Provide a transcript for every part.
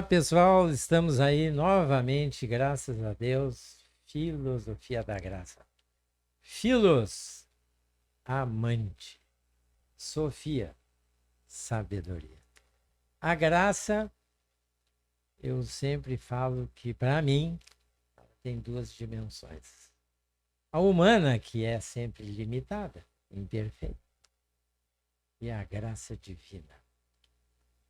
Olá, pessoal, estamos aí novamente, graças a Deus, Filosofia da Graça. Filos, amante. Sofia, sabedoria. A graça, eu sempre falo que, para mim, tem duas dimensões. A humana, que é sempre limitada, imperfeita, e a graça divina.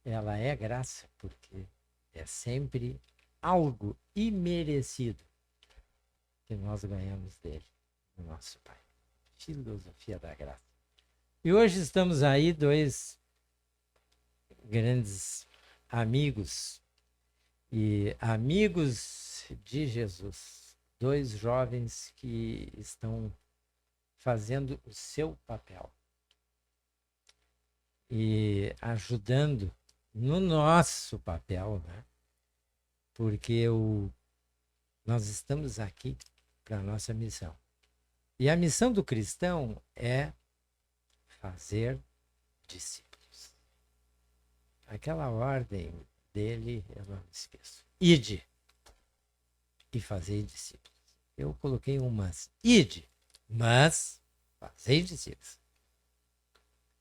Ela é graça porque é sempre algo imerecido que nós ganhamos dele, do nosso Pai. Filosofia da graça. E hoje estamos aí, dois grandes amigos e amigos de Jesus. Dois jovens que estão fazendo o seu papel e ajudando no nosso papel, né? Porque nós estamos aqui para a nossa missão. E a missão do cristão é fazer discípulos. Aquela ordem dele, eu não esqueço. Ide e fazei discípulos. Eu coloquei um mas. Ide, mas fazei discípulos.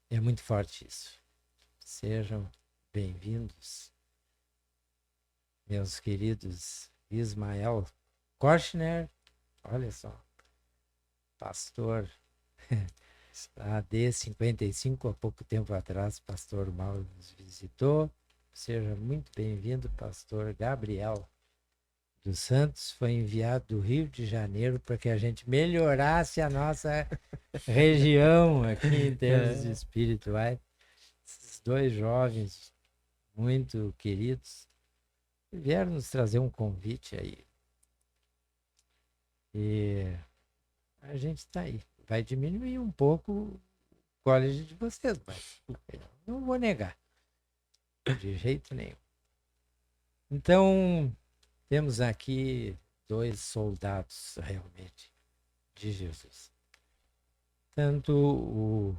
É muito forte isso. Sejam bem-vindos, meus queridos Ismael Korchner, olha só, pastor AD 55, há pouco tempo atrás, pastor Mauro nos visitou. Seja muito bem-vindo, pastor Gabriel dos Santos, foi enviado do Rio de Janeiro para que a gente melhorasse a nossa região aqui em termos espirituais. Esses dois jovens muito queridos vieram nos trazer um convite aí. E a gente está aí. Vai diminuir um pouco o college de vocês, mas eu não vou negar. De jeito nenhum. Então, temos aqui dois soldados realmente de Jesus. Tanto o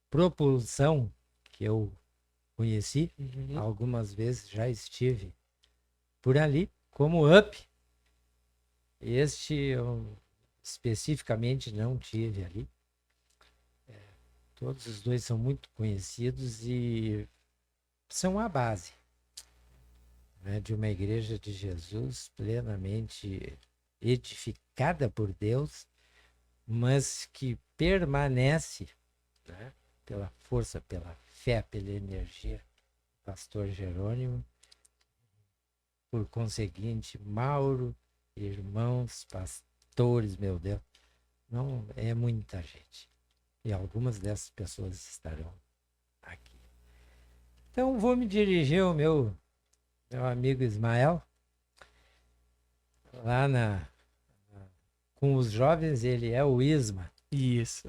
Propulsão, que eu conheci, algumas vezes já estive por ali, como Up. Este eu especificamente não tive ali. Todos os dois são muito conhecidos e são a base, né, de uma igreja de Jesus plenamente edificada por Deus, mas que permanece, né, pela força, pela fé, pela energia, pastor Jerônimo, por conseguinte, Mauro, irmãos, pastores, meu Deus, não é muita gente. E algumas dessas pessoas estarão aqui. Então, vou me dirigir ao meu amigo Ismael, lá com os jovens, ele é o Isma. Isso.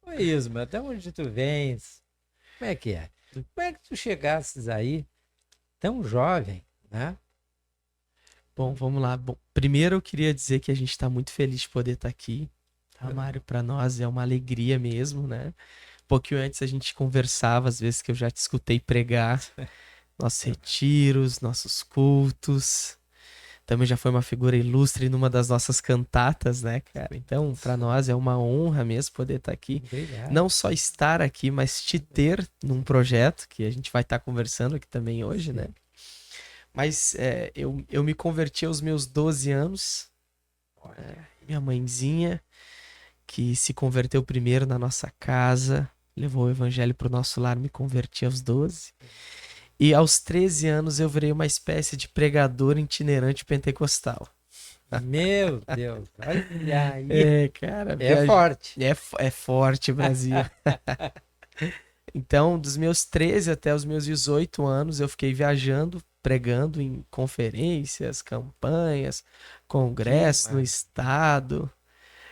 Oi, Isma, de onde tu vens? Como é que é? Como é que tu chegasses aí tão jovem, né? Bom, vamos lá. Bom, primeiro eu queria dizer que a gente está muito feliz de poder estar aqui. Tá, Mário? Para nós é uma alegria mesmo, né? Um pouquinho antes a gente conversava, às vezes que eu já te escutei pregar, nossos retiros, nossos cultos. Também já foi uma figura ilustre numa das nossas cantatas, né, cara? Então, para nós é uma honra mesmo poder estar aqui. Obrigado. Não só estar aqui, mas te ter num projeto que a gente vai estar conversando aqui também hoje, né? Mas eu me converti aos meus 12 anos. Minha mãezinha, que se converteu primeiro na nossa casa, levou o evangelho para o nosso lar, me converti aos 12. E aos 13 anos eu virei uma espécie de pregador itinerante pentecostal. Meu Deus, olha aí. Cara, forte. É forte, Brasil. Então, dos meus 13 até os meus 18 anos, eu fiquei viajando, pregando em conferências, campanhas, congressos no estado.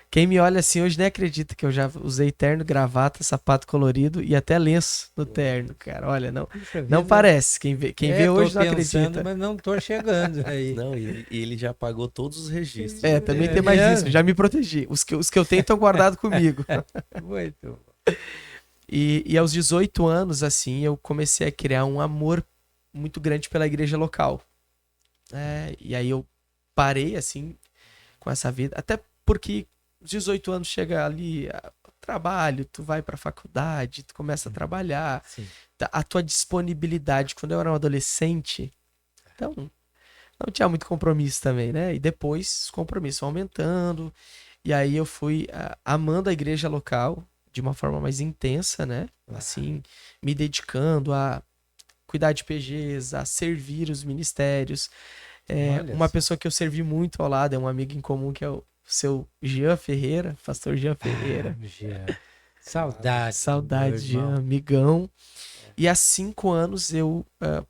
Quem me olha assim hoje nem acredita que eu já usei terno, gravata, sapato colorido e até lenço no terno, cara. Olha, não parece. Quem vê hoje não acredita. Mas não tô chegando aí. Não, e ele já pagou todos os registros. Também tem mais isso. Já me protegi. Os que eu tenho estão guardados comigo. Muito bom. E aos 18 anos, assim, eu comecei a criar um amor muito grande pela igreja local. E aí eu parei, assim, com essa vida. Até porque 18 anos chega ali, trabalho, tu vai pra faculdade, tu começa a trabalhar. Sim. A tua disponibilidade, quando eu era um adolescente, então não tinha muito compromisso também, né? E depois os compromissos vão aumentando. E aí eu fui amando a igreja local de uma forma mais intensa, né? Assim, me dedicando a cuidar de PGs, a servir os ministérios. Olha Uma só. pessoa que eu servi muito ao lado é um amigo em comum que é o seu Jean Ferreira, pastor Jean Ferreira. Jean. Saudade. Saudade, meu Jean, irmão. amigão. E há 5 anos eu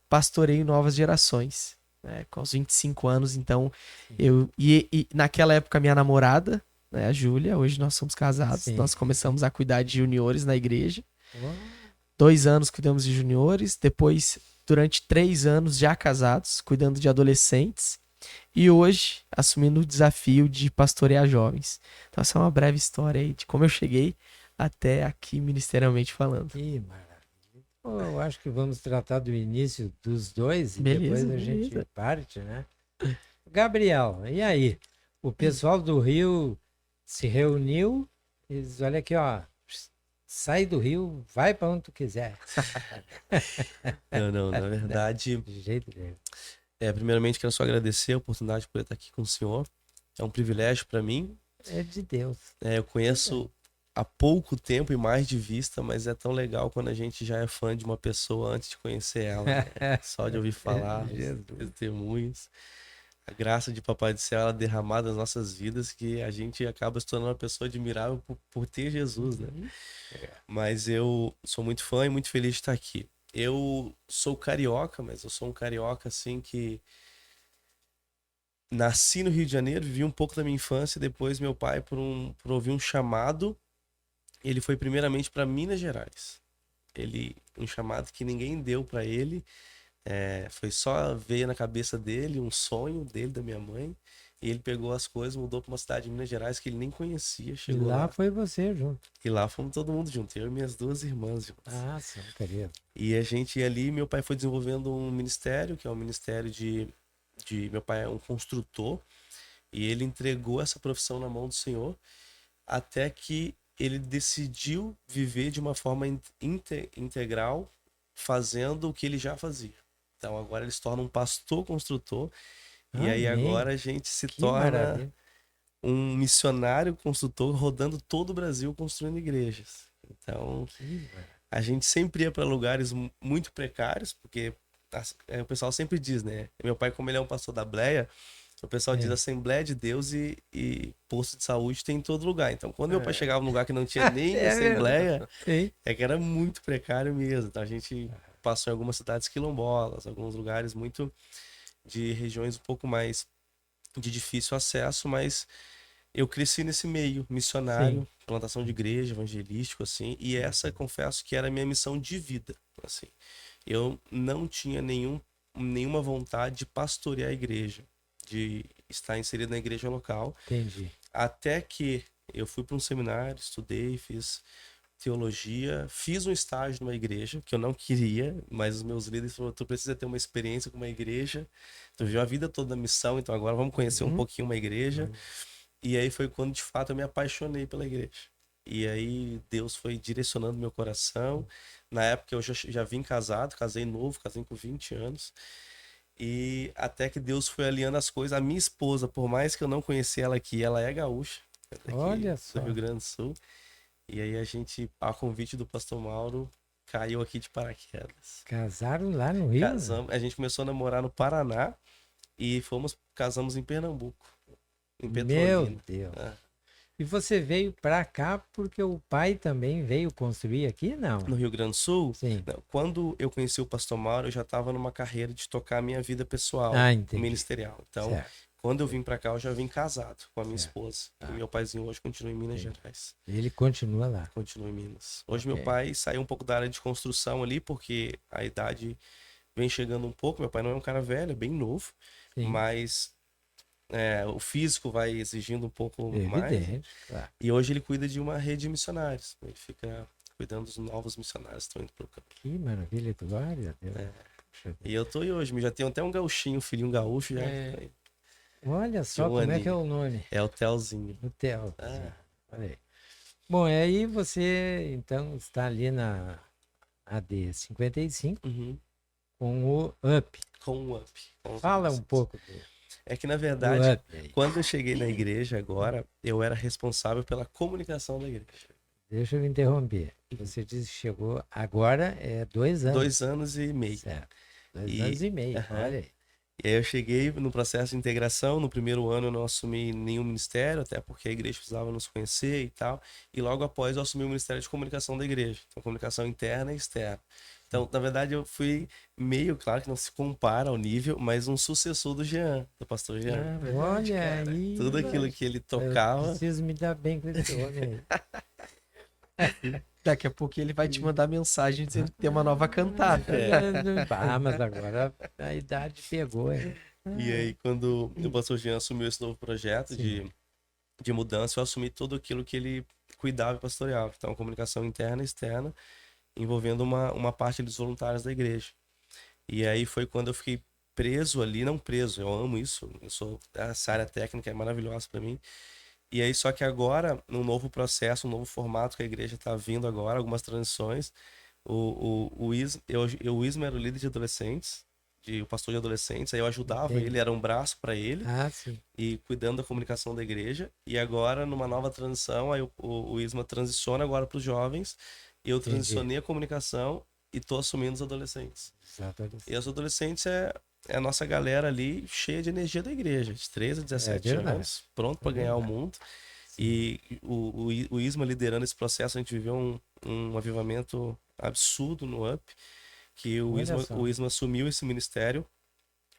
pastorei novas gerações. Né? Com os 25 anos, então, e naquela época minha namorada, né, a Júlia, hoje nós somos casados, Sim. nós começamos a cuidar de juniores na igreja. Oh, 2 anos cuidamos de juniores, depois, durante 3 anos já casados, cuidando de adolescentes, e hoje assumindo o desafio de pastorear jovens. Então, essa é uma breve história aí de como eu cheguei até aqui ministerialmente falando. que maravilha. Pô, eu acho que vamos tratar do início dos dois e Beleza, depois a gente beleza. parte, né? Gabriel, e aí? O pessoal do Rio se reuniu e diz, olha aqui, ó, sai do Rio, vai para onde tu quiser. Não, na verdade, De jeito nenhum. primeiramente quero só agradecer a oportunidade de poder estar aqui com o senhor. É um privilégio para mim. É de Deus. Eu conheço há pouco tempo e mais de vista, mas é tão legal quando a gente já é fã de uma pessoa antes de conhecer ela. Né? Só de ouvir falar, Jesus. os testemunhos. A graça de Papai do Céu ela é derramada nas nossas vidas, que a gente acaba se tornando uma pessoa admirável por ter Jesus, né? Mas eu sou muito fã e muito feliz de estar aqui. Eu sou carioca, mas eu sou um carioca assim que nasci no Rio de Janeiro, vivi um pouco da minha infância, depois meu pai, por ouvir um chamado, ele foi primeiramente para Minas Gerais. Um chamado que ninguém deu para ele, foi só veio na cabeça dele, um sonho dele, da minha mãe, e ele pegou as coisas, mudou para uma cidade de Minas Gerais que ele nem conhecia, E chegou lá lá, foi você junto. e lá fomos todo mundo junto, eu e minhas 2 irmãs juntas. Ah, sim, querido. E a gente ia ali, meu pai foi desenvolvendo um ministério, que é um ministério meu pai é um construtor, e ele entregou essa profissão na mão do Senhor, até que ele decidiu viver de uma forma integral, fazendo o que ele já fazia. Então agora ele se torna um pastor construtor, e aí Amém. agora a gente se Que torna maravilha. um missionário construtor rodando todo o Brasil construindo igrejas. Então Que maravilha. a gente sempre ia para lugares muito precários, porque o pessoal sempre diz, né? Meu pai, como ele é um pastor da Bleia, o pessoal diz Assembleia de Deus e posto de saúde tem em todo lugar. Então, quando meu pai chegava num lugar que não tinha nem Assembleia, Sim. é que era muito precário mesmo. Então, a gente passou em algumas cidades quilombolas, alguns lugares muito de regiões um pouco mais de difícil acesso, mas eu cresci nesse meio missionário, plantação de igreja, evangelístico, assim, e essa, confesso que era a minha missão de vida, assim. Eu não tinha nenhuma vontade de pastorear a igreja, de estar inserido na igreja local. Entendi. Até que eu fui para um seminário, estudei, fiz teologia, fiz um estágio numa igreja, que eu não queria, mas os meus líderes falaram, tu precisa ter uma experiência com uma igreja, tu viveu a vida toda na missão, então agora vamos conhecer um pouquinho uma igreja. E aí foi quando, de fato, eu me apaixonei pela igreja. E aí Deus foi direcionando meu coração. Na época eu já vim casado, casei novo, casei com 20 anos. E até que Deus foi alinhando as coisas. A minha esposa, por mais que eu não conhecia ela aqui, ela é gaúcha, daqui Olha só. do Rio Grande do Sul. E aí a gente, a convite do pastor Mauro, caiu aqui de paraquedas. Casaram lá no Rio? Casamos, a gente começou a namorar no Paraná e casamos em Pernambuco, em Petrolina. Meu Deus. É. E você veio pra cá porque o pai também veio construir aqui? Não. No Rio Grande do Sul, Sim. quando eu conheci o pastor Mauro, eu já estava numa carreira de tocar a minha vida pessoal, Entendi. ministerial. Então, Certo. quando eu vim para cá, eu já vim casado com a minha Certo. esposa. E meu paizinho hoje continua em Minas Gerais. Ele continua lá. Continua em Minas. Hoje Ok. meu pai saiu um pouco da área de construção ali, porque a idade vem chegando um pouco. Meu pai não é um cara velho, é bem novo, Sim. mas o físico vai exigindo um pouco mais. Evidente. Claro. E hoje ele cuida de uma rede de missionários. Ele fica cuidando dos novos missionários que estão indo para o campo. Que maravilha, glória a Deus. E eu tô aí hoje, já tenho até um gauchinho, um filhinho gaúcho já. Olha só um como é que é aninho. o nome. É o Telzinho. O Theo. Ah. Olha aí. Bom, e aí você então está ali na AD 55 Uhum. com o UP. Com o UP. com os Fala um adolescentes. pouco É que, na do verdade, UP aí. quando eu cheguei na igreja agora, eu era responsável pela comunicação da igreja. Deixa eu interromper. Você disse que chegou agora 2 anos. 2 anos e meio. Certo. 2 E- anos e meio. Aham. Olha aí. E aí eu cheguei no processo de integração. No primeiro ano eu não assumi nenhum ministério, até porque a igreja precisava nos conhecer e tal. E logo após eu assumi o Ministério de Comunicação da igreja. Então, comunicação interna e externa. Então, na verdade, eu fui meio, claro que não se compara ao nível, mas um sucessor do Jean, do pastor Jean. Ah, verdade, Olha cara. aí. Tudo aquilo que ele Eu tocava. preciso me dar bem com esse homem aí. Daqui a pouco ele vai te mandar mensagem dizendo que tem uma nova cantata. Ah, mas agora a idade pegou, hein? E aí, quando o pastor Jean assumiu esse novo projeto Sim. de mudança, eu assumi tudo aquilo que ele cuidava e pastoreava. Então, comunicação interna e externa, envolvendo uma parte dos voluntários da igreja. E aí foi quando eu fiquei preso ali, não preso, eu amo isso, essa área técnica é maravilhosa para mim. E aí, só que agora, num novo processo, um novo formato que a igreja está vindo agora, algumas transições, o Isma era o líder de adolescentes, o pastor de adolescentes, aí eu ajudava Entendi. ele, era um braço para ele, Ah, sim. e cuidando da comunicação da igreja. E agora, numa nova transição, aí o Isma transiciona agora para os jovens, e eu Entendi. transicionei a comunicação e tô assumindo os adolescentes. Exatamente. E os adolescentes é a nossa galera ali cheia de energia da igreja, de 13 a 17 verdade. anos, pronto para ganhar o verdade. mundo. E o Isma liderando esse processo, a gente viveu um avivamento absurdo no UP, que Olha só. o Isma assumiu esse ministério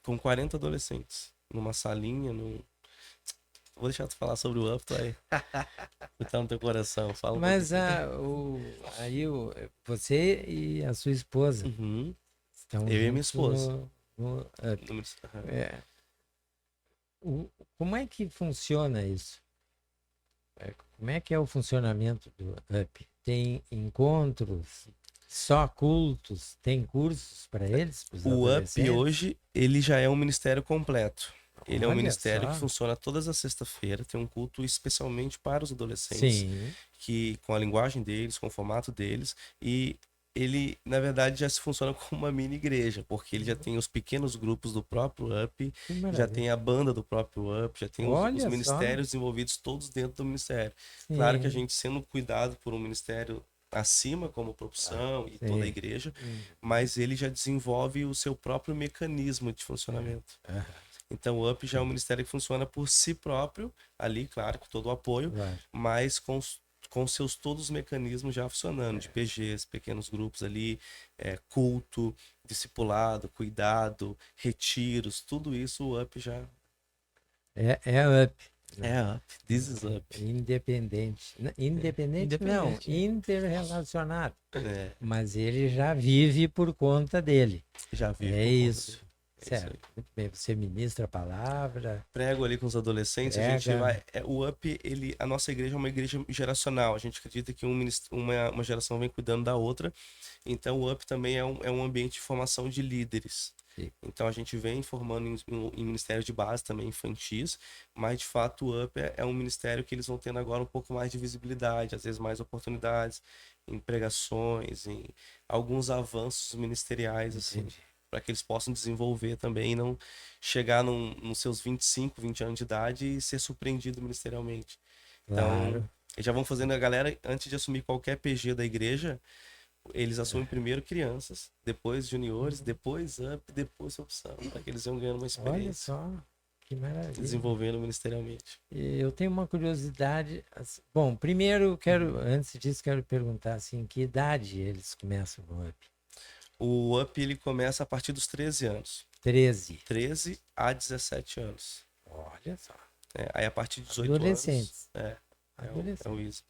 com 40 adolescentes, numa salinha, Vou deixar tu falar sobre o UP, tu aí. Tá no teu coração, fala um Mas pouquinho. você e a sua esposa Uhum. estão Eu e minha juntos esposa. no UP. Aham. É, como é que funciona isso? Como é que é o funcionamento do UP? Tem encontros, só cultos, tem cursos para eles, para os O UP adolescentes? hoje, ele já é um ministério completo. Ele é um Olha ministério só. que funciona todas as sexta-feiras, tem um culto especialmente para os adolescentes, Sim, que com a linguagem deles, com o formato deles, e ele, na verdade, já se funciona como uma mini igreja, porque ele já tem os pequenos grupos do próprio UP, que já maravilha. tem a banda do próprio UP, já tem Olha os só. ministérios envolvidos todos dentro do ministério. Claro que a Sim, gente sendo cuidado por um ministério acima, como propulsão e toda a sim. igreja, mas ele já desenvolve o seu próprio mecanismo de funcionamento. Aham, Então, o UP já é um ministério que funciona por si próprio, ali, claro, com todo o apoio, claro. mas com seus todos os mecanismos já funcionando, de PGs, pequenos grupos ali, culto, discipulado, cuidado, retiros, tudo isso o UP já É UP. é UP. This is UP. Independente. Independente não, Independente, é. interrelacionado. É, Mas ele já vive por conta dele. já vi. É isso. É isso Certo. aí. Muito bem. Você ministra a palavra. Prego ali com os adolescentes, a gente Prega. vai. O UP, a nossa igreja é uma igreja geracional. A gente acredita que uma geração vem cuidando da outra. Então, o UP também é um ambiente de formação de líderes. Sim. Então, a gente vem formando em ministério de base também, infantis, mas de fato o UP é um ministério que eles vão tendo agora um pouco mais de visibilidade, às vezes mais oportunidades em pregações, em alguns avanços ministeriais, assim, Entendi. para que eles possam desenvolver também e não chegar nos seus 25, 20 anos de idade e ser surpreendido ministerialmente. Então, Claro. eles já vão fazendo a galera, antes de assumir qualquer PG da igreja, eles assumem primeiro crianças, depois juniores, depois UP, depois opção, para que eles venham ganhando uma Olha experiência, só. Que maravilha. desenvolvendo ministerialmente. E eu tenho uma curiosidade. Bom, primeiro antes disso, quero perguntar assim, que idade eles começam no UP? O UP ele começa a partir dos 13 anos, 13. 13 a 17 anos. Olha só. Aí a partir de 18 Adolescentes. anos, é Adolescentes. o ISO,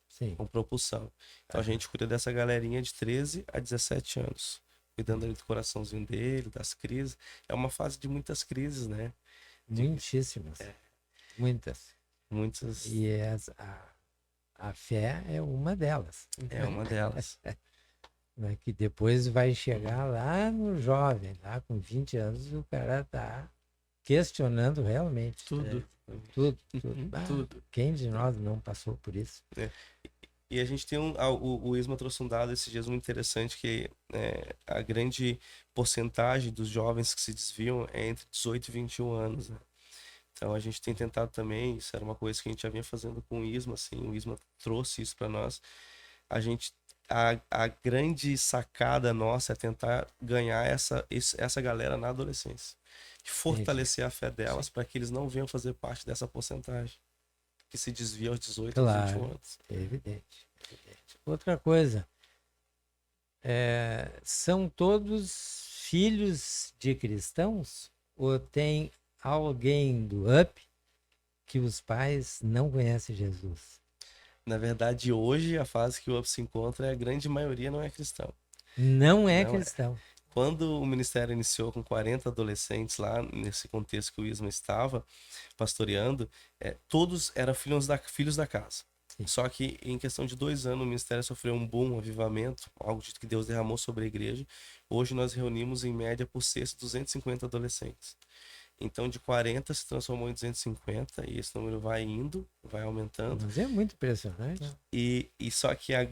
Sim. com propulsão. Então a gente cuida dessa galerinha de 13 a 17 anos, cuidando ali do coraçãozinho dele, das crises. É uma fase de muitas crises, né? Muitíssimas. Muitas. Muitas. E a fé é uma delas. É uma delas. né, que depois vai chegar lá no jovem, lá com 20 anos, o cara tá questionando realmente Tudo. tudo. Uhum, Ah, tudo. quem de nós não passou por isso? E a gente tem o Isma trouxe um dado esses dias muito interessante, que a grande porcentagem dos jovens que se desviam é entre 18 e 21 anos, né? Então a gente tem tentado também, isso era uma coisa que a gente já vinha fazendo com o Isma, assim, o Isma trouxe isso para nós. A gente, a grande sacada nossa é tentar ganhar essa galera na adolescência. E fortalecer a fé delas para que eles não venham fazer parte dessa porcentagem que se desvia aos 18 aos 21 Claro, anos. é evidente. Outra coisa, são todos filhos de cristãos ou tem alguém do UP que os pais não conhecem Jesus? Na verdade, hoje, a fase que o UP se encontra, a grande maioria não é cristão. Não é Não é. cristão. Quando o ministério iniciou com 40 adolescentes lá, nesse contexto que o Isma estava pastoreando, todos eram filhos da casa. Sim. Só que em questão de 2 anos, o ministério sofreu um boom, um avivamento, algo que Deus derramou sobre a igreja. Hoje nós reunimos em média por sexta 250 adolescentes. Então de 40 se transformou em 250 e esse número vai indo, vai aumentando. Mas é muito impressionante. E só que a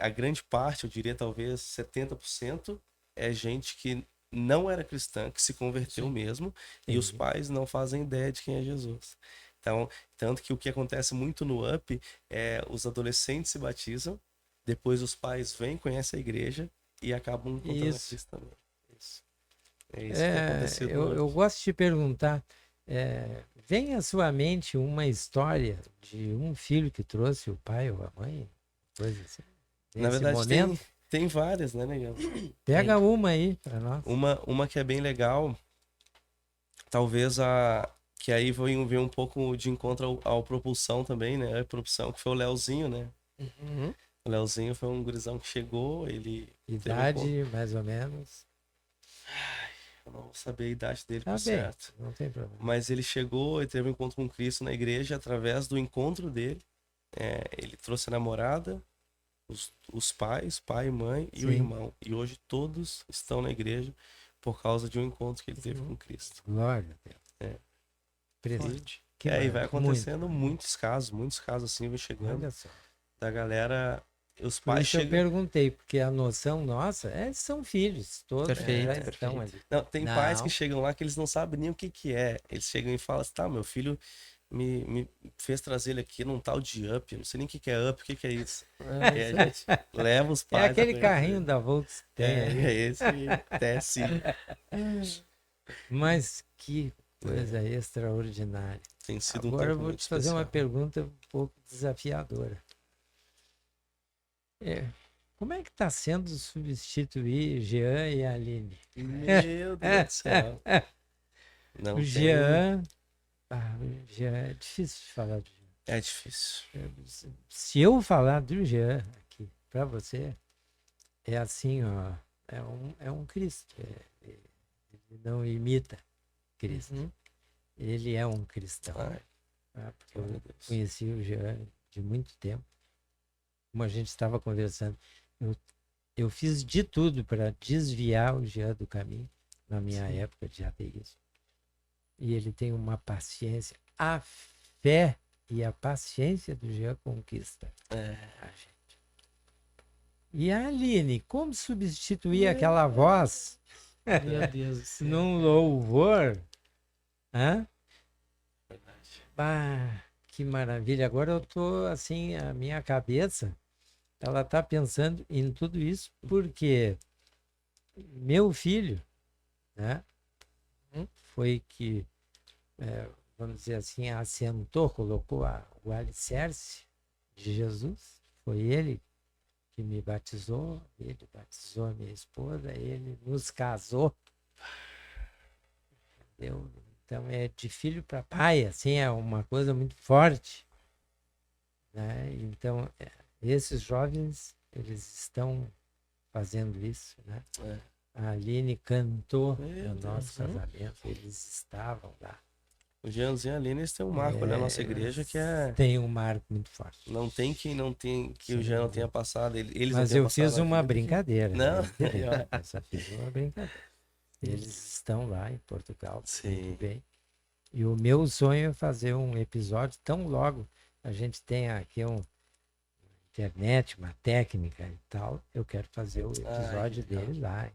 grande parte, eu diria talvez 70%, é gente que não era cristã, que se converteu mesmo, e os pais não fazem ideia de quem é Jesus. Então, tanto que o que acontece muito no UP é os adolescentes se batizam, depois os pais vêm, conhecem a igreja e acabam encontrando a Cristo também. Isso. É isso que tem acontecido no Eu UP. gosto de te perguntar, vem à sua mente uma história de um filho que trouxe o pai ou a mãe? Coisa assim. Na Nesse verdade, momento, tem várias, né, Negão? pega uma aí para nós. Uma que é bem legal, talvez que aí vem um pouco de encontro ao Propulsão também, né? A Propulsão, que foi o Leozinho, né? Uhum. O Leozinho foi um gurizão que chegou, ele teve Idade, mais ou menos. eu não vou saber a idade dele Tá por bem, certo. não tem problema. Mas ele chegou e teve um encontro com Cristo na igreja, através do encontro dele. Ele trouxe a namorada, os pais, pai e mãe e o Sim. irmão. E hoje todos estão na igreja por causa de um encontro que ele teve com Cristo. Glória a Deus. É. Presente. E vai maravilha. acontecendo muitos casos assim, vem chegando Olha só. da galera. Os Por pais isso eu chegam. perguntei, porque a noção nossa são filhos, todos Perfeito, já estão ali. Não, tem pais que Não. chegam lá que eles não sabem nem o que que é. Eles chegam e falam assim, tá, meu filho me fez trazer ele aqui num tal de Up. Eu não sei nem o que que é Up, o que que é isso. E a gente leva os É pais. a aquele conhecer. carrinho da Volks que tem aí. É esse TSI. Mas que coisa extraordinária. Tem sido um Agora eu tempo vou muito te fazer uma especial. pergunta um pouco desafiadora. Como é que está sendo substituir Jean e Aline? Meu Deus do céu. Não O tem. Jean é difícil de falar do Jean. É difícil. Se eu falar do Jean aqui para você, é assim, ó, é um Cristo. Ele não imita Cristo. Uhum. Ele é um cristão. Porque eu Meu Deus. conheci o Jean de muito tempo. Como a gente estava conversando, eu fiz de tudo para desviar o Jean do caminho na minha época de ateísmo. E ele tem uma paciência. A fé e a paciência do Jean conquista a gente. E a Aline, como substituir aquela voz Meu Deus do céu. num louvor? Hã? Que maravilha. Agora eu tô assim, a minha cabeça, ela tá pensando em tudo isso, porque meu filho, né, foi que, vamos dizer assim, assentou, colocou o alicerce de Jesus. Foi ele que me batizou, ele batizou a minha esposa, ele nos casou. Então é de filho para pai, assim, é uma coisa muito forte, né? Então esses jovens, eles estão fazendo isso, né? A Aline cantou no nosso casamento, eles estavam lá. O Jeanzinho e a Aline, eles têm um marco na nossa igreja que é... Tem um marco muito forte. Não tem quem não tem, que o Sim. Jean não tenha passado, eles não Mas tenham eu passado fiz na uma vida que- brincadeira. Não? né? Eu só fiz uma brincadeira. Eles estão lá em Portugal, Sim. muito bem. E o meu sonho é fazer um episódio tão logo a gente tem aqui uma internet, uma técnica e tal. Eu quero fazer o episódio que legal. dele lá em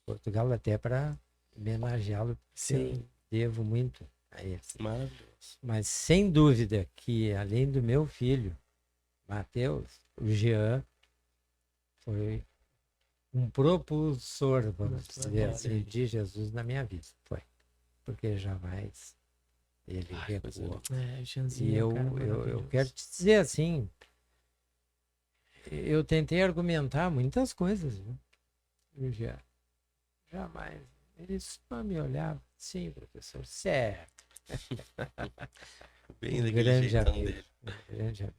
Portugal, até para homenageá-lo. Sim. Eu devo muito a eles. Maravilhoso. Mas sem dúvida que, além do meu filho, Mateus, o Jean foi um propulsor, vamos dizer assim, de Jesus na minha vida. Foi. Porque jamais ele Ai, coisa recuou. É, o Jeanzinho E é eu, um cara eu maravilhoso. quero te dizer assim, eu tentei argumentar muitas coisas, viu? E o Jean, jamais. Ele só me olhava, sim, professor, certo. Bem Um daquele grande jeitão amigo. dele. Um grande amigo.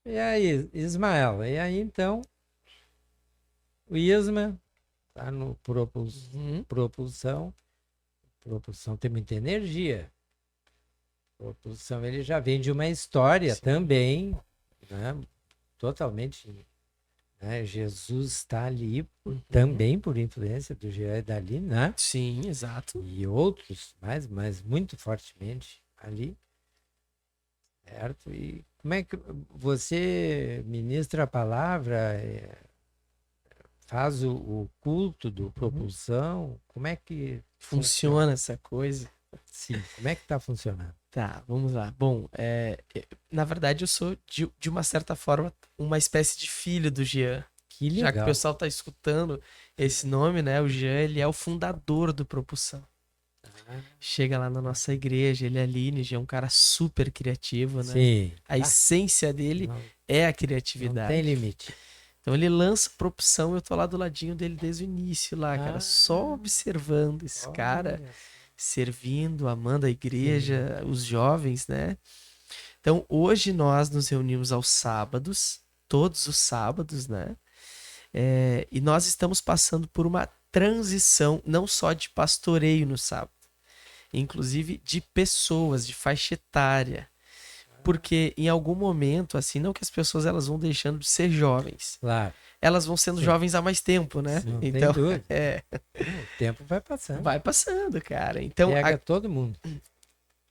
E aí, Ismael, e aí então, o Isma tá no Uhum. propulsão. Propulsão tem muita energia. Propulsão, ele já vem de uma história Sim. também, né? Totalmente, né? Jesus está ali também por influência do Jean e dali, né? Sim, exato. E outros, mas muito fortemente ali, certo? E como é que você ministra a palavra, faz o culto do propulsão? Como é que Funciona essa coisa. Sim, como é que tá funcionando? Tá, vamos lá. Bom, na verdade eu sou, de uma certa forma, uma espécie de filho do Jean. Que Já que o legal. pessoal tá escutando esse nome, né? O Jean, ele é o fundador do Propulsão. Chega lá na nossa igreja, ele é Aline, Jean é um cara super criativo, né? Sim. A essência dele Não, é a não criatividade. tem limite. Então ele lança Propulsão, eu tô lá do ladinho dele desde o início lá, cara, só observando esse cara Olha, servindo, amando a igreja, os jovens, né? Então, hoje nós nos reunimos aos sábados, todos os sábados, né? E nós estamos passando por uma transição, não só de pastoreio no sábado, inclusive de pessoas, de faixa etária. Porque em algum momento, assim, não que as pessoas elas vão deixando de ser jovens, claro. elas vão sendo Sim. jovens há mais tempo, né? Não Então, tem dúvida. O tempo vai passando. vai passando, cara. Então, Pega todo mundo.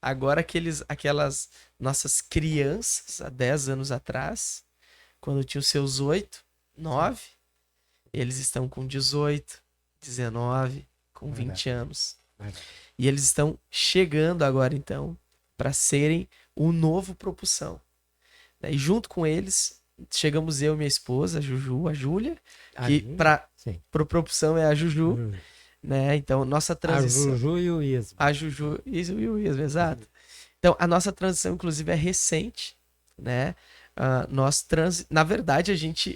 agora aquelas nossas crianças há 10 anos atrás, quando tinham seus 8, 9, eles estão com 18, 19, com 20 anos. Maravilha. E eles estão chegando agora, então, para serem o novo Propulsão. E junto com eles, chegamos eu e minha esposa, a Juju, a Júlia, que Ali, para sim. pro Propulsão é a Juju, né? Então, nossa A transição... Juju e o Isma. A Juju, isso e o Isma, exato. Então, a nossa transição, inclusive, é recente, né? Na verdade,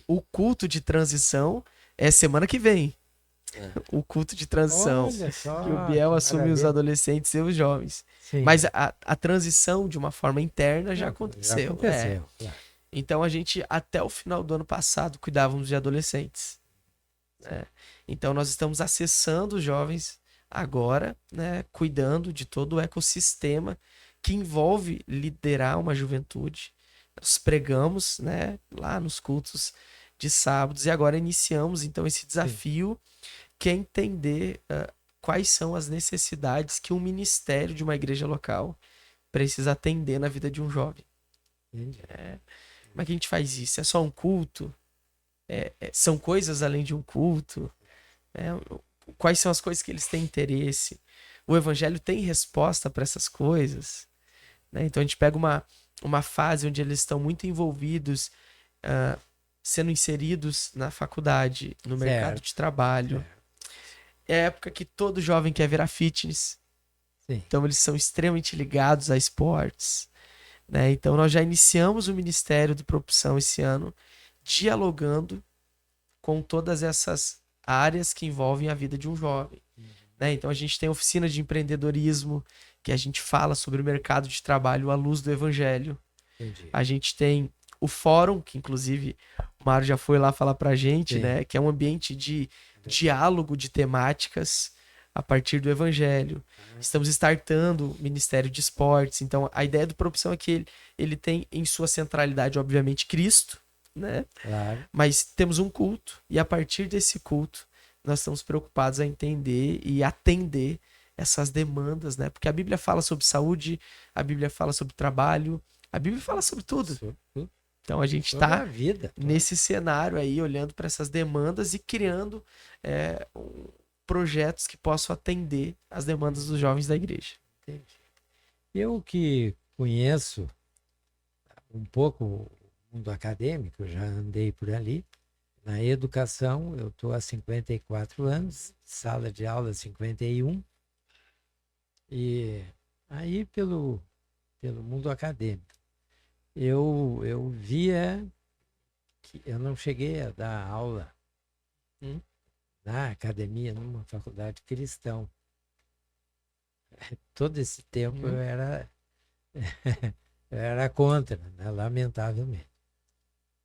o culto de transição é semana que vem. O culto de transição. Olha só, Que o Biel que assume os maravilha. adolescentes e os jovens. Sim. Mas a transição, de uma forma interna, já Já aconteceu. aconteceu. Claro. Então, a gente, até o final do ano passado, cuidávamos de adolescentes. Né? Então, nós estamos acessando os jovens agora, né? Cuidando de todo o ecossistema que envolve liderar uma juventude. Nós pregamos, né? Lá nos cultos de sábados e agora iniciamos, então, esse desafio que é entender quais são as necessidades que um ministério de uma igreja local precisa atender na vida de um jovem. Entendi. Como é que a gente faz isso? É só um culto? São coisas além de um culto? Quais são as coisas que eles têm interesse? O evangelho tem resposta para essas coisas? Né? Então a gente pega uma fase onde eles estão muito envolvidos, sendo inseridos na faculdade, no mercado de trabalho. Certo. É a época que todo jovem quer virar fitness. Sim. Então eles são extremamente ligados a esportes. Né? Então nós já iniciamos o Ministério do Propulsão esse ano, dialogando com todas essas áreas que envolvem a vida de um jovem. Né? Então a gente tem oficina de empreendedorismo, que a gente fala sobre o mercado de trabalho à luz do evangelho. Entendi. A gente tem o fórum, que inclusive o Mário já foi lá falar pra gente, Sim. né? Que é um ambiente de diálogo de temáticas, a partir do evangelho. Estamos startando o Ministério de Esportes. Então, a ideia do Propulsão é que ele tem em sua centralidade, obviamente, Cristo, né? Claro. Mas temos um culto, e a partir desse culto, nós estamos preocupados a entender e atender essas demandas, né? Porque a Bíblia fala sobre saúde, a Bíblia fala sobre trabalho, a Bíblia fala sobre tudo. Então a gente Toda está a vida. nesse cenário aí, olhando para essas demandas e criando projetos que possam atender as demandas dos jovens da igreja. Entendi. Eu que conheço um pouco o mundo acadêmico, eu já andei por ali. Na educação, eu estou há 54 anos, sala de aula 51. E aí, pelo mundo acadêmico, eu via que eu não cheguei a dar aula na academia, numa faculdade cristã. Todo esse tempo eu era contra, né? Lamentavelmente.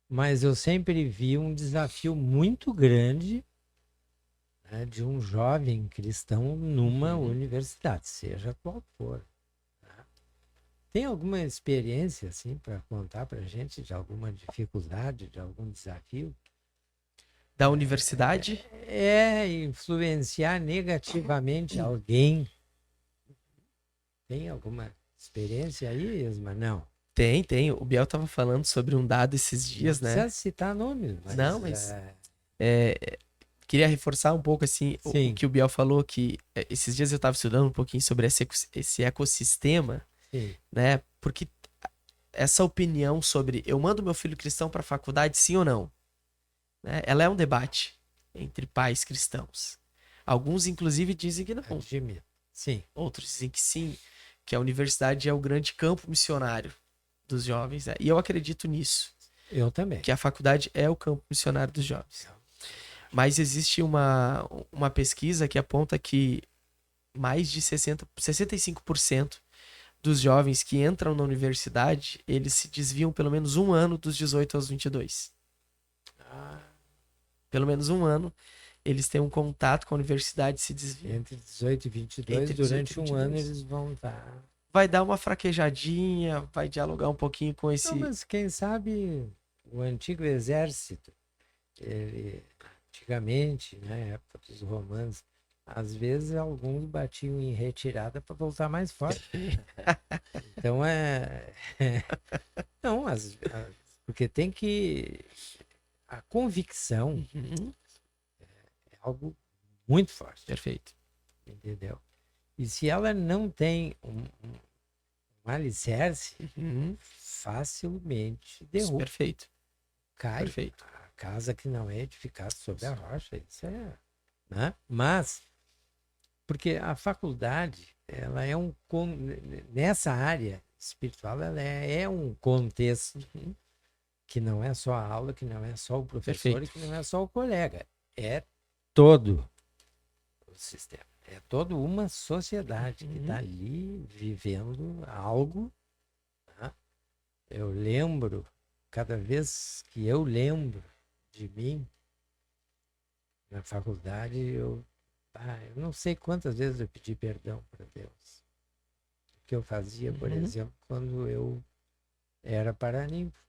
Mas eu sempre vi um desafio muito grande, né, de um jovem cristão numa universidade, seja qual for. Né? Tem alguma experiência assim para contar para a gente de alguma dificuldade, de algum desafio? Da universidade? Influenciar negativamente alguém. Tem alguma experiência aí, Isma? Não. Tem. O Biel estava falando sobre um dado esses dias, Não né? precisa citar nomes, mas... Não, mas... queria reforçar um pouco, assim, o que o Biel falou, que esses dias eu estava estudando um pouquinho sobre esse ecossistema, Sim. né? Porque essa opinião sobre eu mando meu filho cristão para a faculdade, sim ou não, né? Ela é um debate entre pais cristãos. Alguns, inclusive, dizem que não. Admito. Sim. Outros dizem que sim, que a universidade é o grande campo missionário dos jovens. Né? E eu acredito nisso. Eu também. Que a faculdade é o campo missionário dos jovens. Mas existe uma pesquisa que aponta que mais de 65% dos jovens que entram na universidade, eles se desviam pelo menos um ano dos 18 aos 22. Pelo menos um ano, eles têm um contato com a universidade e se desviam. Entre 18 e 22, durante um ano eles vão estar... Vai dar uma fraquejadinha, vai dialogar um pouquinho com esse... Não, mas quem sabe o antigo exército, antigamente, na época dos romanos, às vezes alguns batiam em retirada para voltar mais forte. Então não, porque tem que... A convicção é algo muito forte. Perfeito. Entendeu? E se ela não tem um alicerce, facilmente derruba. Perfeito. Cai. Perfeito. A casa que não é edificada sobre a rocha. Isso é... Né? Mas, porque a faculdade, ela é nessa área espiritual, ela é um contexto que não é só a aula, que não é só o professor, Perfeito. e que não é só o colega. É todo o sistema. É toda uma sociedade que está ali vivendo algo. Tá? Eu lembro, cada vez que eu lembro de mim, na faculdade, eu não sei quantas vezes eu pedi perdão para Deus. O que eu fazia, por exemplo, quando eu era paraninfo.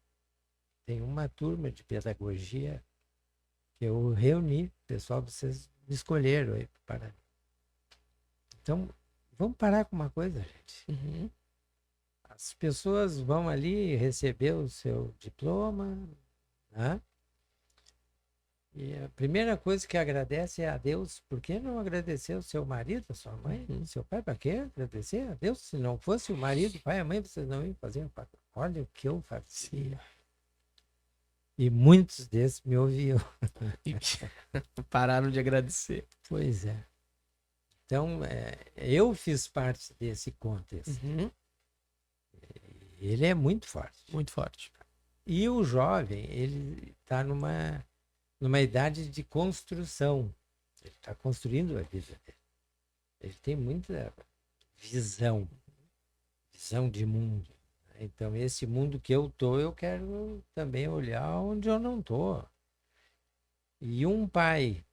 Tem uma turma de pedagogia que eu reuni, pessoal, vocês me escolheram aí para parar. Então, vamos parar com uma coisa, gente. As pessoas vão ali receber o seu diploma, né? E a primeira coisa que agradece é a Deus. Por que não agradecer o seu marido, a sua mãe, o seu pai? Para que agradecer a Deus? Se não fosse o marido, o pai e a mãe, vocês não iam fazer. Olha o que eu fazia. E muitos desses me ouviam. Pararam de agradecer. Pois é. Então, eu fiz parte desse contexto. Ele é muito forte. Muito forte. E o jovem, ele está numa idade de construção. Ele está construindo a vida dele. Ele tem muita visão de mundo. Então, esse mundo que eu tô, eu quero também olhar onde eu não tô. E um pai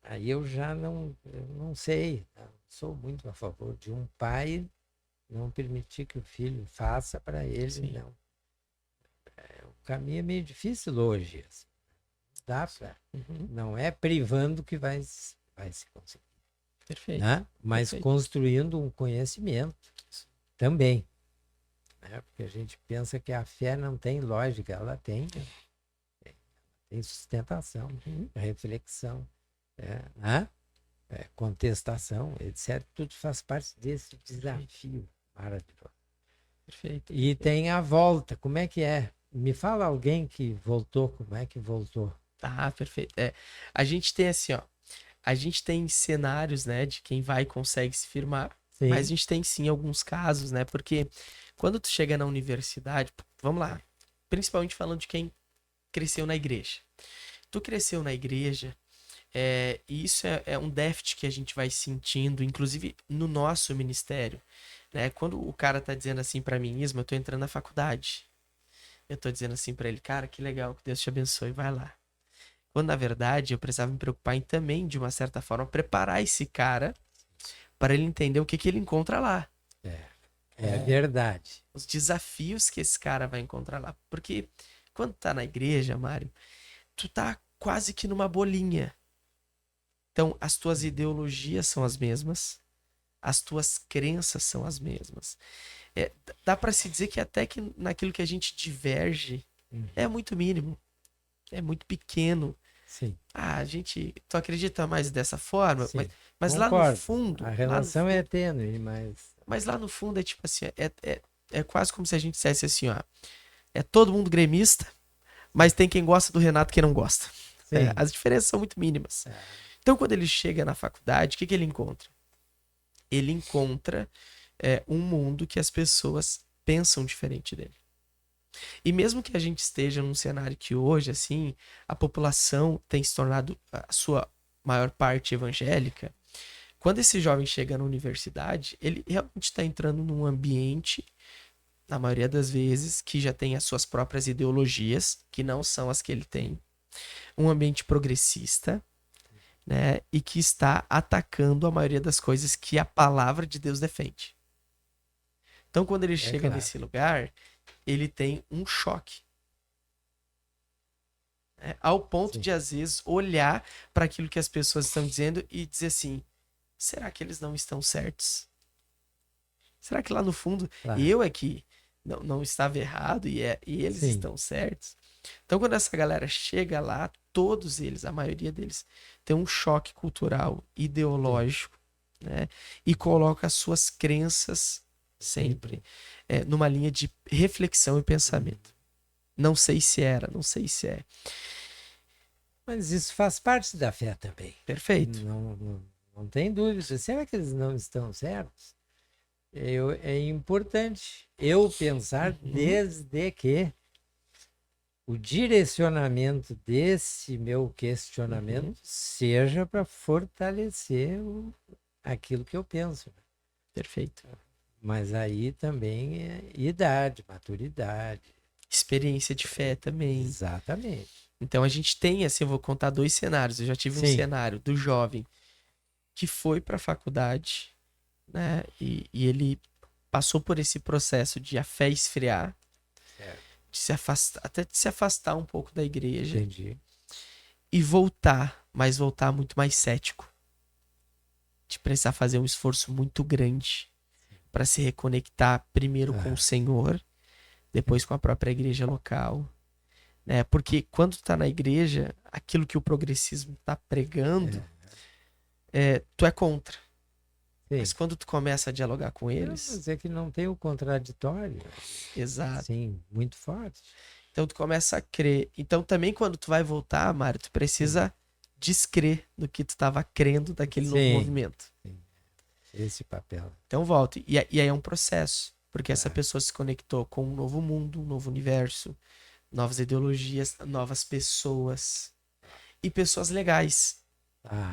Aí eu já eu não sei, tá? Sou muito a favor de um pai não permitir que o filho faça para ele, Sim. não. O caminho é meio difícil hoje, assim. Dá pra, Uhum. não é privando que vai se conseguir, Perfeito. né? Mas Perfeito. construindo um conhecimento também, né? Porque a gente pensa que a fé não tem lógica, ela tem sustentação, reflexão, né? Contestação, etc. Tudo faz parte desse desafio maravilhoso. Perfeito. E tem a volta, como é que é? Me fala alguém que voltou, como é que voltou? Ah, perfeito. A gente tem assim, ó. A gente tem cenários, né, de quem vai e consegue se firmar. Sim. Mas a gente tem sim alguns casos, né? Porque quando tu chega na universidade, vamos lá, principalmente falando de quem cresceu na igreja. Tu cresceu na igreja, e isso é um déficit que a gente vai sentindo, inclusive no nosso ministério, né? Quando o cara tá dizendo assim pra mim, Isma, eu tô entrando na faculdade. Eu tô dizendo assim pra ele, cara, que legal, que Deus te abençoe, vai lá. Quando na verdade eu precisava me preocupar em também, de uma certa forma, preparar esse cara para ele entender o que que ele encontra lá. É verdade. Os desafios que esse cara vai encontrar lá. Porque quando tá na igreja, Mário, tu tá quase que numa bolinha. Então, as tuas ideologias são as mesmas, as tuas crenças são as mesmas. Dá para se dizer que até que naquilo que a gente diverge é muito mínimo, é muito pequeno. Sim. Tu acredita mais dessa forma? Sim. Mas lá no Concordo. fundo, A relação é tênue, mas lá no fundo é tipo assim, é quase como se a gente dissesse assim, ó, é todo mundo gremista, mas tem quem gosta do Renato e quem não gosta. sim. As diferenças são muito mínimas. Então, quando ele chega na faculdade, o que que ele encontra? Ele encontra um mundo que as pessoas pensam diferente dele. E mesmo que a gente esteja num cenário que hoje, assim, a população tem se tornado a sua maior parte evangélica, quando esse jovem chega na universidade, ele realmente está entrando num ambiente, na maioria das vezes, que já tem as suas próprias ideologias, que não são as que ele tem. Um ambiente progressista, né? E que está atacando a maioria das coisas que a palavra de Deus defende. Então, quando ele chega claro. nesse lugar, ele tem um choque. Ao ponto Sim. de, às vezes, olhar para aquilo que as pessoas estão dizendo e dizer assim, será que eles não estão certos? Será que lá no fundo Claro. eu é que não estava errado e eles Sim. estão certos? Então, quando essa galera chega lá, todos eles, a maioria deles, tem um choque cultural, ideológico, né? E coloca as suas crenças sempre numa linha de reflexão e pensamento. Não sei se era, não sei se é. Mas isso faz parte da fé também. Perfeito. Não tem dúvida. Será que eles não estão certos? É importante eu pensar desde que o direcionamento desse meu questionamento seja para fortalecer aquilo que eu penso. Perfeito. Mas aí também é idade, maturidade. Experiência de fé também. Exatamente. Então a gente tem, assim, eu vou contar 2 cenários. Eu já tive um cenário do jovem que foi para a faculdade, né? E ele passou por esse processo de a fé esfriar, de se afastar, até de se afastar um pouco da igreja. Entendi. E voltar, mas voltar muito mais cético. De precisar fazer um esforço muito grande para se reconectar primeiro com o Senhor, depois com a própria igreja local. Né? Porque quando tu tá na igreja, aquilo que o progressismo tá pregando, tu é contra. Sim. Mas quando tu começa a dialogar com eles... Mas é que não tem o contraditório. Exato. Sim, muito forte. Então tu começa a crer. Então também quando tu vai voltar, Mário, tu precisa descrer no que tu estava crendo daquele novo movimento. Sim. Esse papel. Então volta. E aí é um processo. Porque essa pessoa se conectou com um novo mundo, um novo universo, novas ideologias, novas pessoas. E pessoas legais.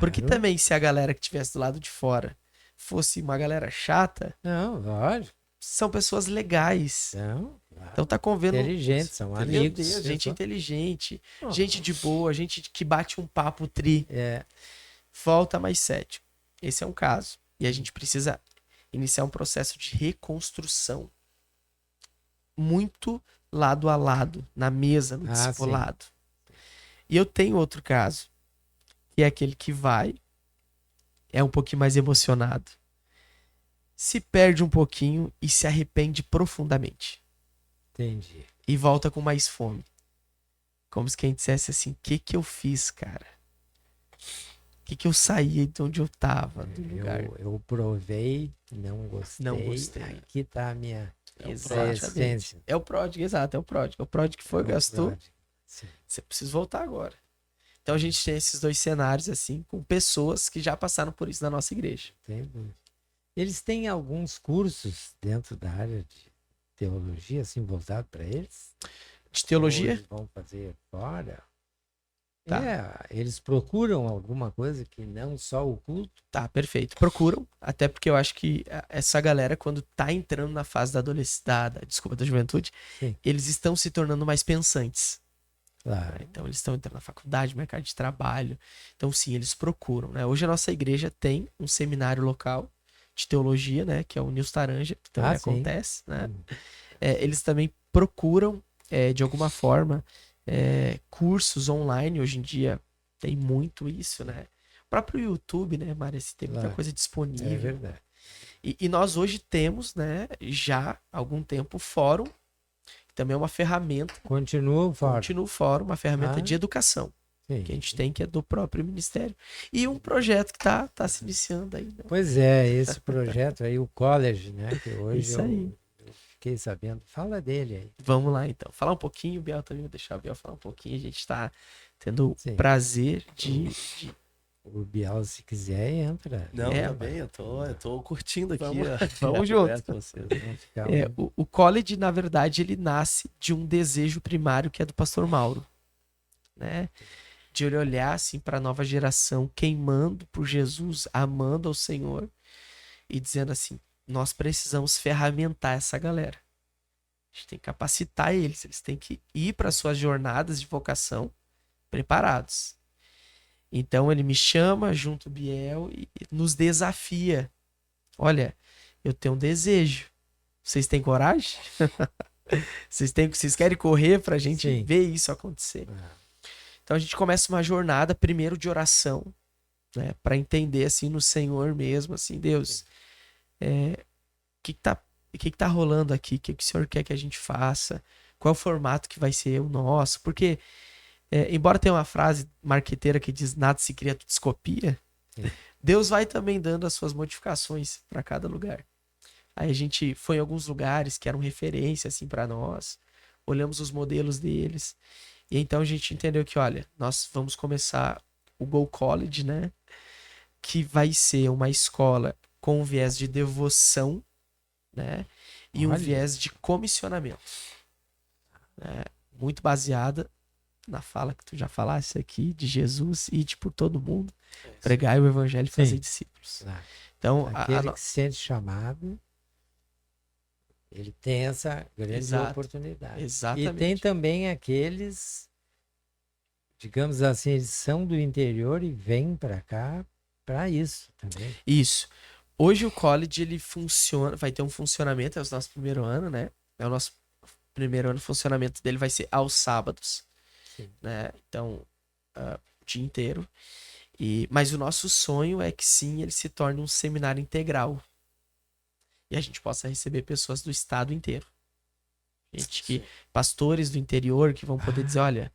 Porque também se a galera que estivesse do lado de fora fosse uma galera chata... Não, lógico. São pessoas legais. Não, então tá convendo... Inteligentes, são amigos. Meu Deus, gente inteligente, gente de boa, gente que bate um papo tri. volta mais cético. Esse é um caso. E a gente precisa iniciar um processo de reconstrução muito lado a lado, na mesa, no discipulado. E eu tenho outro caso, que é aquele que vai, é um pouquinho mais emocionado, se perde um pouquinho e se arrepende profundamente. Entendi. E volta com mais fome. Como se quem dissesse assim, o que eu fiz, cara? O que eu saí de onde eu tava, do lugar? Eu provei, não gostei. Aqui tá a minha essência. É o pródigo, exato, é o pródigo. É o pródigo que foi, gastou. Pródigo. Sim. Você precisa voltar agora. Então a gente tem esses dois cenários, assim, com pessoas que já passaram por isso na nossa igreja. Eles têm alguns cursos dentro da área de teologia, assim, voltado para eles? De teologia? Ou eles vão fazer fora? Tá. Eles procuram alguma coisa que não só o culto? Tá, perfeito. Procuram, até porque eu acho que essa galera, quando tá entrando na fase da adolescência, da juventude, Sim. eles estão se tornando mais pensantes. Claro. Então eles estão entrando na faculdade, mercado de trabalho. Então sim, eles procuram, né? Hoje a nossa igreja tem um seminário local de teologia, né? Que é o Nils Taranja, que também acontece, né? Eles também procuram, de alguma forma, cursos online. Hoje em dia tem muito isso, né? O próprio YouTube, né, Mária? Tem muita coisa disponível. É verdade. E nós hoje temos, né, já há algum tempo, o fórum, que também é uma ferramenta. Continua o fórum, uma ferramenta de educação. Sim. Que a gente tem, que é do próprio ministério. E um projeto que tá se iniciando aí. Né? Pois é, esse projeto aí, o College, né? Que hoje Isso aí. eu fiquei sabendo. Fala dele aí. Vamos lá, então. Falar um pouquinho, o Biel também, vou deixar o Biel falar um pouquinho. A gente está tendo o prazer de... O Biel, se quiser, entra. Não, tá bem, eu tô curtindo aqui. Vamos junto. O College, na verdade, ele nasce de um desejo primário que é do pastor Mauro, né? De ele olhar assim para a nova geração, queimando por Jesus, amando ao Senhor e dizendo assim: nós precisamos ferramentar essa galera. A gente tem que capacitar eles têm que ir para suas jornadas de vocação preparados. Então ele me chama junto ao Biel e nos desafia. Olha, eu tenho um desejo. Vocês têm coragem? Vocês querem correr pra gente ver isso acontecer? Então a gente começa uma jornada primeiro de oração, né, para entender assim no Senhor mesmo, assim, Deus, o que tá rolando aqui? O que o Senhor quer que a gente faça? Qual é o formato que vai ser o nosso? Porque embora tenha uma frase marqueteira que diz nada se cria, tudo se copia, Deus vai também dando as suas modificações para cada lugar. Aí a gente foi em alguns lugares que eram referência assim para nós, olhamos os modelos deles. E então a gente entendeu que, olha, nós vamos começar o Go College, né? Que vai ser uma escola com um viés de devoção, né? E um viés de comissionamento. Muito baseada na fala que tu já falaste aqui, de Jesus, ide por todo mundo, pregar o evangelho e fazer discípulos. Então, aquele que se sente chamado, ele tem essa grande oportunidade. Exatamente. E tem também aqueles, digamos assim, eles são do interior e vêm para cá para isso também. Isso. Hoje o college, ele funciona, vai ter um funcionamento, é o nosso primeiro ano, né? É o nosso primeiro ano, o funcionamento dele vai ser aos sábados, né? Então, o dia inteiro. Mas o nosso sonho é que sim, ele se torne um seminário integral. E a gente possa receber pessoas do estado inteiro. Pastores do interior que vão poder dizer, olha,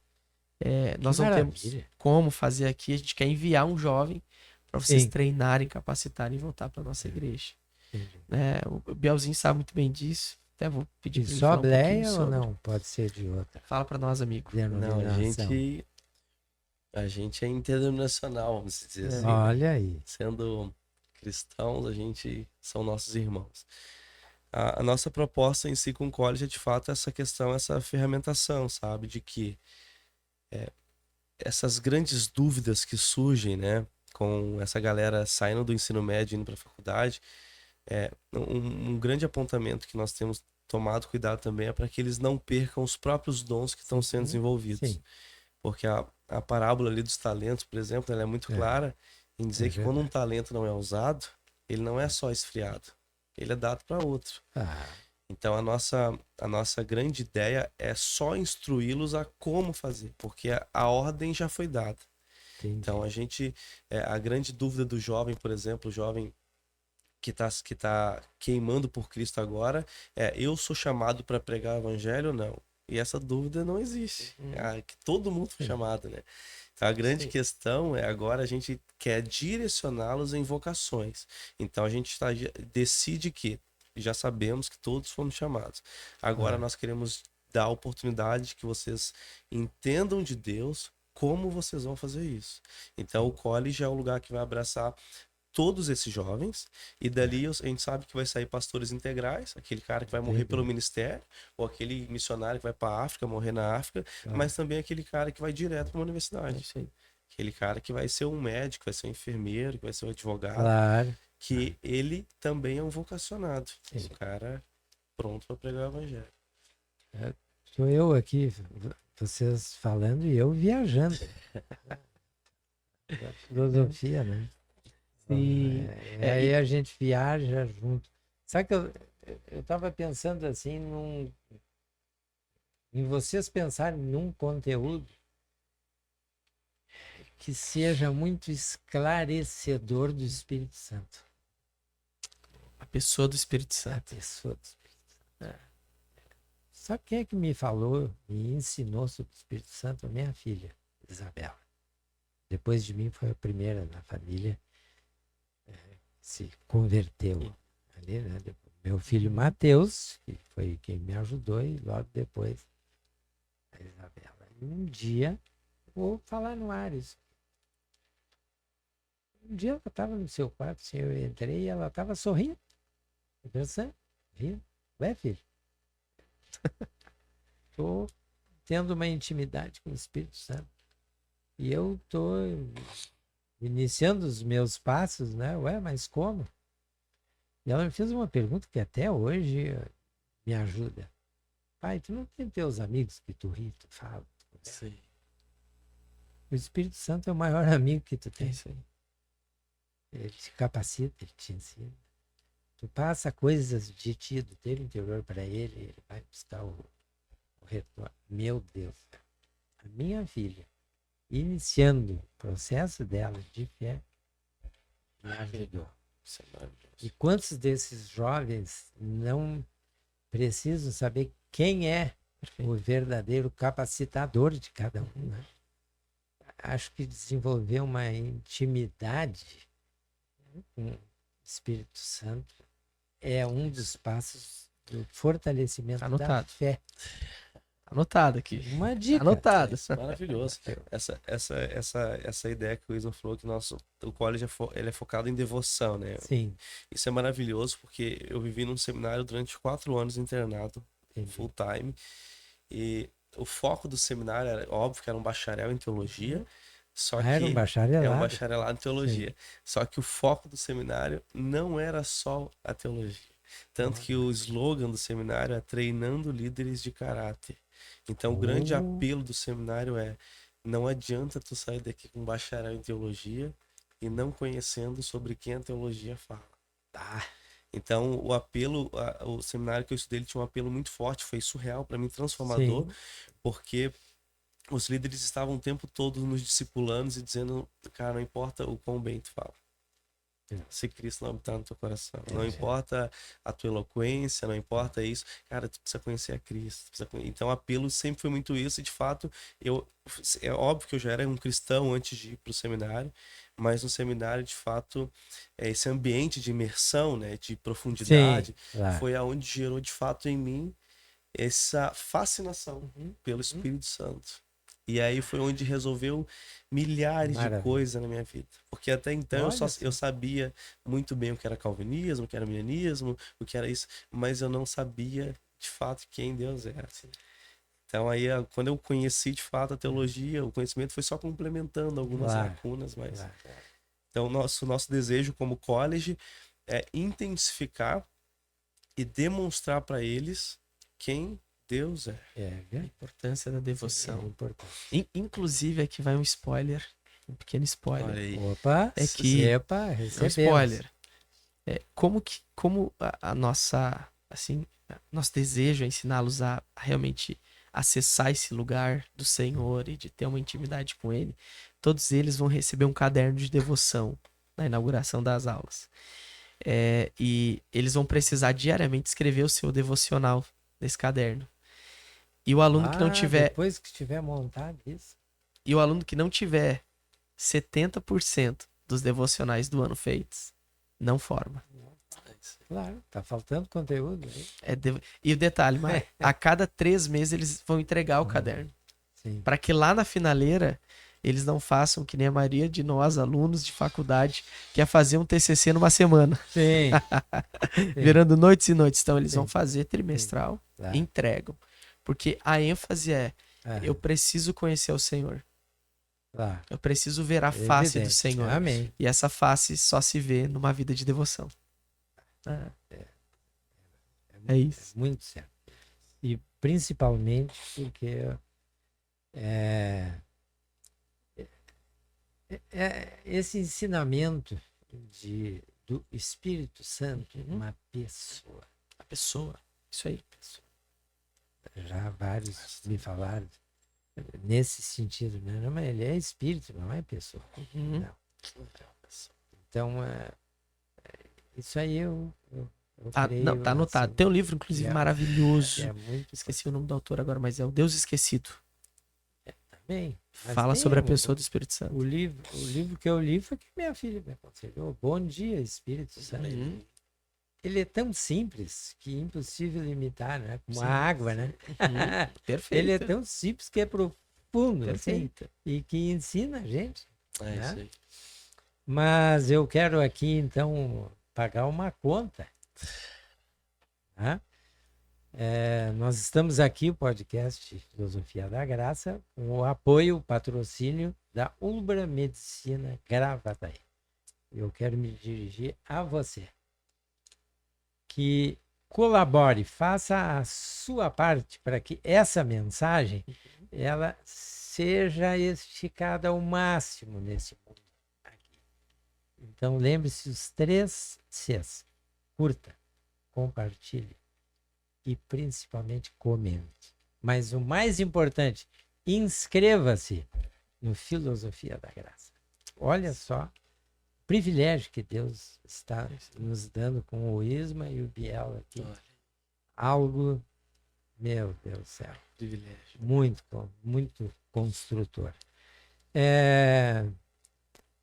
nós não temos como fazer aqui, a gente quer enviar um jovem para vocês treinarem, capacitarem e voltar para nossa igreja. O Bielzinho sabe muito bem disso. Até vou pedir para ele falar um Bleia ou não? Pode ser de outra. Fala para nós, amigo. Não, a gente é interdenominacional, vamos dizer assim. Olha aí. Sendo cristãos, a gente são nossos irmãos. A nossa proposta em si com o college é de fato essa questão, essa ferramentação, sabe? De que essas grandes dúvidas que surgem, né? Com essa galera saindo do ensino médio e indo para a faculdade, um grande apontamento que nós temos tomado cuidado também é para que eles não percam os próprios dons que estão sendo desenvolvidos. Porque a parábola ali dos talentos, por exemplo, ela é muito clara. em dizer É que quando um talento não é usado, ele não é só esfriado, ele é dado para outro. Ah, Então a nossa grande ideia é só instruí-los a como fazer, porque a ordem já foi dada. entendi. Então a grande dúvida do jovem, por exemplo, o jovem que tá queimando por Cristo agora, eu sou chamado para pregar o evangelho ou não? E essa dúvida não existe. Que todo mundo foi Sim. chamado, né? Então a grande Sim. questão é agora a gente quer direcioná-los em vocações. Então a gente decide que já sabemos que todos fomos chamados. Agora Ah. nós queremos dar a oportunidade que vocês entendam de Deus como vocês vão fazer isso. Então o college é o lugar que vai abraçar todos esses jovens, e dali a gente sabe que vai sair pastores integrais, aquele cara que vai morrer pelo ministério, ou aquele missionário que vai para a África, morrer na África, mas também aquele cara que vai direto para uma universidade. Aquele cara que vai ser um médico, vai ser um enfermeiro, que vai ser um advogado, Claro. que ele também é um vocacionado. Sim. Um cara pronto para pregar o evangelho. Sou eu aqui, vocês falando e eu viajando. Filosofia, né? Sim. Aí a gente viaja junto. Sabe que eu tava pensando assim em vocês pensarem num conteúdo que seja muito esclarecedor do Espírito Santo. A pessoa do Espírito A Santo. pessoa do Espírito Santo. Sabe quem é que me falou, me ensinou sobre o Espírito Santo? A minha filha, Isabela. Depois de mim foi a primeira na família se converteu ali, né? Meu filho Mateus, que foi quem me ajudou, e logo depois a Isabela. E um dia, vou falar no ar isso. Um dia ela estava no seu quarto, assim, eu entrei e ela estava sorrindo, pensando, rindo. Ué, filho, estou tendo uma intimidade com o Espírito Santo. E eu estou iniciando os meus passos, né? Ué, mas como? E ela me fez uma pergunta que até hoje me ajuda. Pai, tu não tem teus amigos que tu ri, tu fala? Sim. O Espírito Santo é o maior amigo que tu É tem. isso aí. Ele te capacita, ele te ensina. Tu passa coisas de ti, do teu interior para ele, ele vai buscar o retorno. Meu Deus, a minha filha, iniciando o processo dela de fé, me ajudou. Isso é maravilhoso. E quantos desses jovens não precisam saber quem é o verdadeiro capacitador de cada um, né? Acho que desenvolver uma intimidade com o Espírito Santo é um dos passos do fortalecimento da Anotado. fé. Anotado aqui. Uma dica. Anotado. Maravilhoso. Essa ideia que o Wilson falou, que o college ele é focado em devoção, né? Sim. Isso é maravilhoso, porque eu vivi num seminário durante 4 anos internado, Entendi. full time, e o foco do seminário era, óbvio que era um bacharel em teologia, só Era um que bacharelado. é um bacharelado em teologia. Só que o foco do seminário não era só a teologia. Tanto que o slogan do seminário é treinando líderes de caráter. Então, o grande apelo do seminário é: não adianta tu sair daqui com bacharel em teologia e não conhecendo sobre quem a teologia fala. Tá. Então, o apelo, o seminário que eu estudei, ele tinha um apelo muito forte, foi surreal para mim, transformador, Sim. porque os líderes estavam o tempo todo nos discipulando e dizendo: cara, não importa o quão bem tu fala, se Cristo não habitar no teu coração, não importa a tua eloquência, não importa isso, cara, tu precisa conhecer a Cristo. Então, o apelo sempre foi muito isso, e de fato, é óbvio que eu já era um cristão antes de ir para o seminário, mas no seminário, de fato, esse ambiente de imersão, né, de profundidade, claro. foi aonde gerou, de fato, em mim essa fascinação pelo Espírito Santo. E aí foi onde resolveu milhares de Maravilha. coisas na minha vida. Porque até então Olha só. eu sabia muito bem o que era calvinismo, o que era milenismo, o que era isso, mas eu não sabia de fato quem Deus era. Então aí, quando eu conheci de fato a teologia, o conhecimento foi só complementando algumas Claro. lacunas, mas... Claro. Então nosso desejo como college é intensificar e demonstrar para eles quem Deus é. É, A importância da é devoção. importante. Inclusive, aqui vai um spoiler. um pequeno spoiler. Olha aí. Opa, É que- epa, É um recebemos. spoiler. Como a nossa, assim, nosso desejo é ensiná-los a realmente acessar esse lugar do Senhor e de ter uma intimidade com Ele, todos eles vão receber um caderno de devoção na inauguração das aulas. E eles vão precisar diariamente escrever o seu devocional nesse caderno. E o aluno que não tiver, Depois que tiver montado isso. e o aluno que não tiver 70% dos devocionais do ano feitos, não forma. Claro, tá faltando conteúdo aí. E o detalhe, Mari, a cada 3 meses eles vão entregar o caderno. Sim. Para que lá na finaleira eles não façam que nem a maioria de nós, alunos de faculdade, que é fazer um TCC numa semana, Sim. virando noites e noites. Então eles Sim. vão fazer trimestral, Claro. entregam. Porque a ênfase é, Ah, eu preciso conhecer o Senhor. claro. Eu preciso ver a face do Evidente. Senhor. Amém. E essa face só se vê numa vida de devoção. É isso. Muito certo. E principalmente porque esse ensinamento do Espírito Santo, uma pessoa. A pessoa. Isso aí. Já vários me falaram nesse sentido, né? Não, mas ele é espírito, não é pessoa. Uhum. Não. Então, isso aí eu creio, Não, tá anotado. assim, Tem um livro, inclusive, é- maravilhoso. é muito Esqueci o nome do autor agora, mas é O Deus Esquecido. bem. Mas Fala tem sobre a pessoa do Espírito Santo. O livro que eu li foi que minha filha me aconselhou. Bom dia, Espírito Santo. Uhum. Ele é tão simples que é impossível imitar, né? Como Sim. a água, né? Perfeito. Ele é tão simples que é profundo, assim, Perfeito. e que ensina a gente. É né? isso aí. Mas eu quero aqui, então, pagar uma conta. Tá? Nós estamos aqui, o podcast Filosofia da Graça, com o apoio, o patrocínio da Umbra Medicina Gravataí. Eu quero me dirigir a você, que colabore, faça a sua parte para que essa mensagem ela seja esticada ao máximo nesse mundo aqui. Então lembre-se os 3 Cs: curta, compartilhe e principalmente comente. Mas o mais importante, inscreva-se no Filosofia da Graça. Olha só o privilégio que Deus está nos dando com o Isma e o Biel aqui. Olha, Algo, meu Deus do céu, privilégio. muito construtor.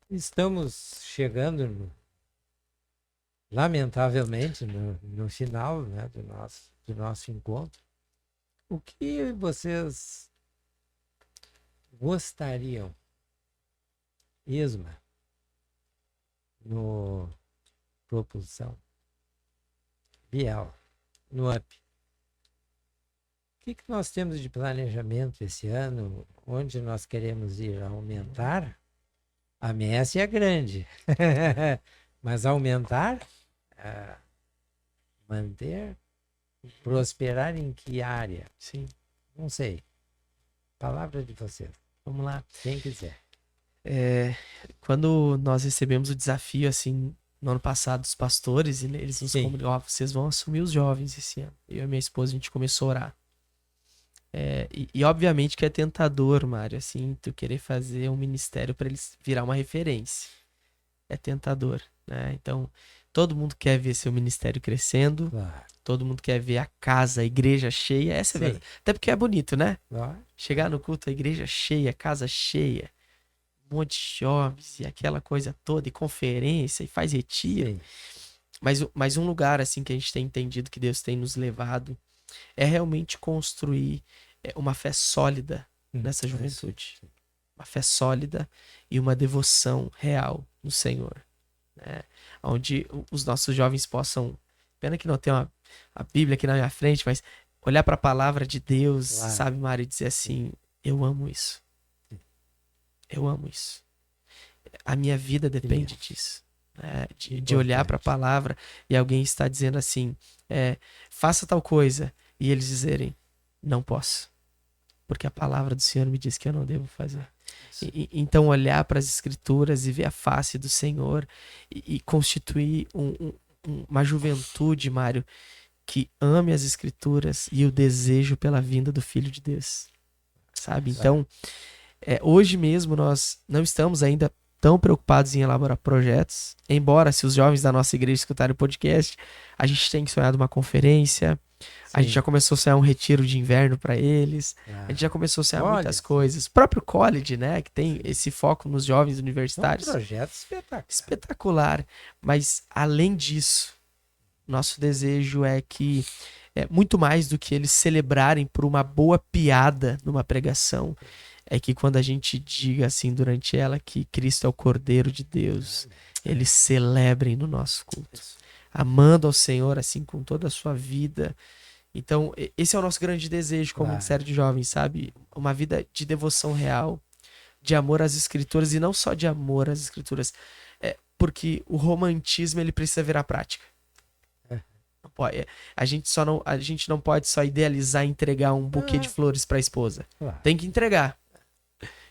Estamos chegando, lamentavelmente, no final, né, do nosso encontro. O que vocês gostariam, Isma, no Propulsão, Biel, no UP? O que nós temos de planejamento esse ano? Onde nós queremos ir? Aumentar? A messe é grande, mas aumentar? Manter? Prosperar em que área? Sim. Não sei. Palavra de vocês. Vamos lá. Quem quiser. Quando nós recebemos o desafio, assim, no ano passado, dos pastores, e eles nos Sim. comunicaram, vocês vão assumir os jovens esse ano. Eu e minha esposa, a gente começou a orar. E obviamente que é tentador, Mário, assim, tu querer fazer um ministério para eles virar uma referência. É tentador, né? Então, todo mundo quer ver seu ministério crescendo, Claro. todo mundo quer ver a casa, a igreja cheia. Essa é a Sim. verdade. Até porque é bonito, né? Claro. Chegar no culto, a igreja cheia, a casa cheia, um monte de jovens e aquela coisa toda, e conferência, e faz retiro. Sim. Mas um lugar, assim, que a gente tem entendido que Deus tem nos levado é realmente construir uma fé sólida nessa juventude. Uma fé sólida e uma devoção real no Senhor. Né? Onde os nossos jovens possam, pena que não tem a Bíblia aqui na minha frente, mas olhar para a palavra de Deus, Claro. sabe, Mário, e dizer assim, eu amo isso. Eu amo isso. A minha vida depende disso. Né? De olhar para a palavra e alguém está dizendo assim, faça tal coisa, e eles dizerem, não posso. Porque a palavra do Senhor me diz que eu não devo fazer. Então, olhar para as Escrituras e ver a face do Senhor e constituir uma juventude, Mário, que ame as Escrituras e o desejo pela vinda do Filho de Deus, sabe? Então, hoje mesmo nós não estamos ainda tão preocupados em elaborar projetos, embora se os jovens da nossa igreja escutarem o podcast, a gente tem sonhado uma conferência, a gente já começou a sonhar um retiro de inverno para eles, a gente já começou a sonhar muitas coisas. O próprio college, né, que tem esse foco nos jovens universitários. É um projeto espetacular. Mas, além disso, nosso desejo é que, muito mais do que eles celebrarem por uma boa piada numa pregação, é que quando a gente diga assim durante ela que Cristo é o Cordeiro de Deus, eles celebrem no nosso culto, amando ao Senhor assim com toda a sua vida. Então, esse é o nosso grande desejo como Ministério de Jovens, sabe? Uma vida de devoção real, de amor às Escrituras, e não só de amor às Escrituras, porque o romantismo ele precisa virar prática. A gente não pode só idealizar e entregar um buquê de flores para a esposa. Tem que entregar.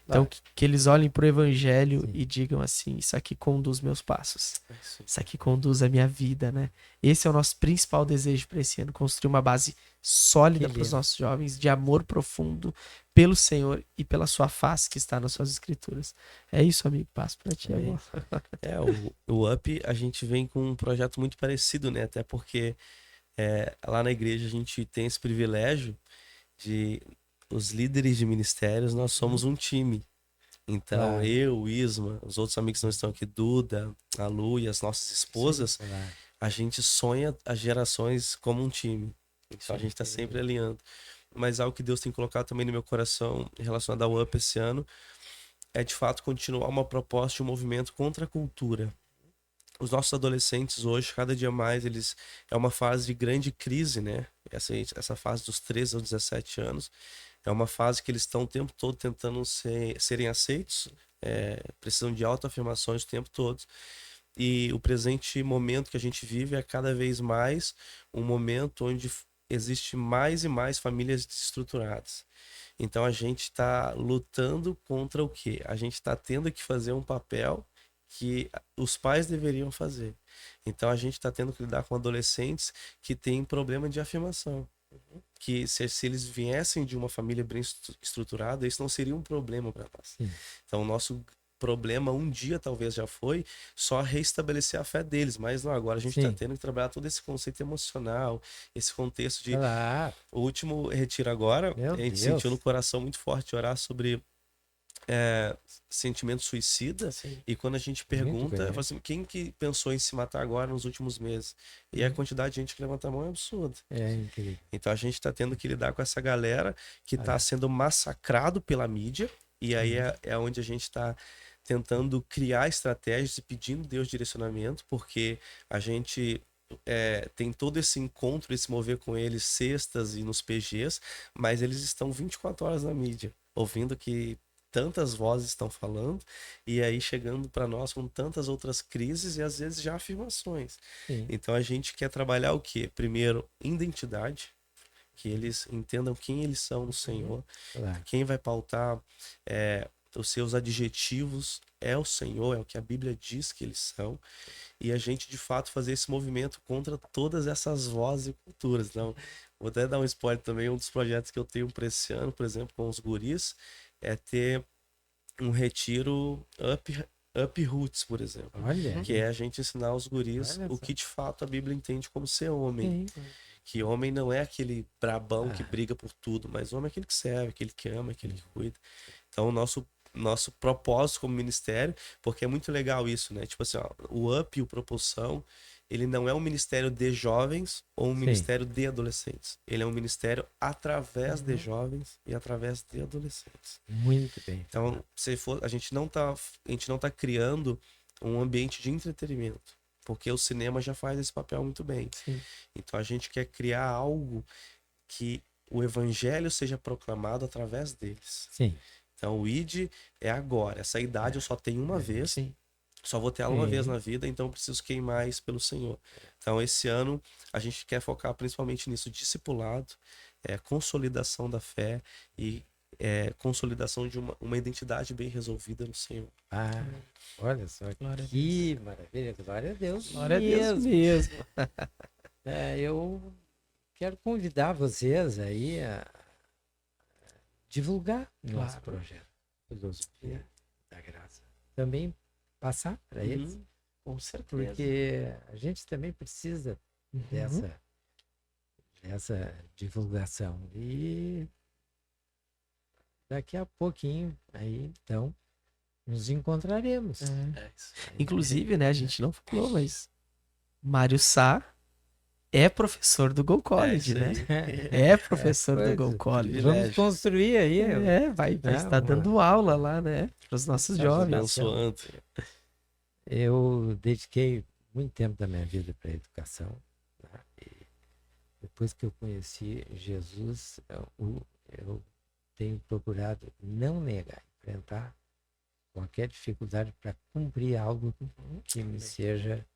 Então, que eles olhem para o Evangelho e digam assim: isso aqui conduz meus passos. Isso aqui conduz a minha vida, né? Esse é o nosso principal desejo para esse ano: construir uma base sólida para os nossos jovens, de amor profundo pelo Senhor e pela sua face que está nas suas Escrituras. É isso, amigo. Passo para ti agora. O UP, a gente vem com um projeto muito parecido, né? Até porque lá na igreja a gente tem esse privilégio de... Os líderes de ministérios, nós somos um time. Então, eu, o Isma, os outros amigos que não estão aqui, Duda, a Lu e as nossas esposas, a gente sonha as gerações como um time. Então, a gente está sempre alinhando. Mas algo que Deus tem colocado também no meu coração relacionado ao UP esse ano é, de fato, continuar uma proposta de um movimento contra a cultura. Os nossos adolescentes hoje, cada dia mais, é uma fase de grande crise, né? Essa fase dos 13 aos 17 anos. É uma fase que eles estão o tempo todo tentando serem aceitos, precisam de autoafirmações o tempo todo. E o presente momento que a gente vive é cada vez mais um momento onde existe mais e mais famílias desestruturadas. Então a gente está lutando contra o quê? A gente está tendo que fazer um papel que os pais deveriam fazer. Então a gente está tendo que lidar com adolescentes que têm problema de afirmação. Que se eles viessem de uma família bem estruturada, isso não seria um problema para nós. Sim. Então o nosso problema um dia talvez já foi só restabelecer a fé deles, mas não, agora a gente está tendo que trabalhar todo esse conceito emocional, esse contexto de... O último retiro agora, a gente sentiu no coração muito forte orar sobre sentimento suicida. Sim. E quando a gente pergunta, assim, quem que pensou em se matar agora nos últimos meses? E a quantidade de gente que levanta a mão é absurda. É incrível. Então a gente está tendo que lidar com essa galera que está sendo massacrado pela mídia, e aí é onde a gente está tentando criar estratégias e pedindo Deus direcionamento, porque a gente tem todo esse encontro, esse mover com eles sextas e nos PGs, mas eles estão 24 horas na mídia, ouvindo que tantas vozes estão falando, e aí chegando para nós com tantas outras crises e às vezes já afirmações. Sim. Então a gente quer trabalhar o quê? Primeiro, identidade, que eles entendam quem eles são no Senhor, quem vai pautar os seus adjetivos é o Senhor, é o que a Bíblia diz que eles são, e a gente de fato fazer esse movimento contra todas essas vozes e culturas. Então, vou até dar um spoiler também, um dos projetos que eu tenho para esse ano, por exemplo, com os guris, é ter um retiro up roots, por exemplo. Olha. Que é a gente ensinar os guris o que de fato a Bíblia entende como ser homem. Sim. Que homem não é aquele brabão que briga por tudo, mas homem é aquele que serve, aquele que ama, aquele que cuida. Então o nosso propósito como ministério, porque é muito legal isso, né? Tipo assim, ó, o Up e o Propulsão, ele não é um ministério de jovens ou um ministério de adolescentes. Ele é um ministério através de jovens e através de adolescentes. Muito bem. Então, a gente não tá criando um ambiente de entretenimento, porque o cinema já faz esse papel muito bem. Sim. Então, a gente quer criar algo que o evangelho seja proclamado através deles. Sim. Então, o ID é agora. Essa idade eu só tenho uma vez. Sim. Só vou ter ela uma vez na vida, então preciso queimar isso pelo Senhor. Então, esse ano, a gente quer focar principalmente nisso, discipulado, consolidação da fé e consolidação de uma identidade bem resolvida no Senhor. Ah, olha só Glória a que maravilha. Glória a Deus. Glória a Deus mesmo. Eu quero convidar vocês aí a divulgar o nosso Claro. projeto, Filosofia da Graça. Também passar para eles, Com certeza. porque a gente também precisa Uhum. dessa divulgação. E daqui a pouquinho, aí, então, nos encontraremos. É. Isso. Inclusive, né, a gente não falou, mas Mário Sá é professor do Go College, isso né? aí. É professor do Pois, Go College. Vamos construir aí. Vai Ah, estar dando aula lá, né? Para os nossos Tá jovens. Abençoando. Eu dediquei muito tempo da minha vida para a educação. Tá? E depois que eu conheci Jesus, eu tenho procurado não negar, enfrentar qualquer dificuldade para cumprir algo que me seja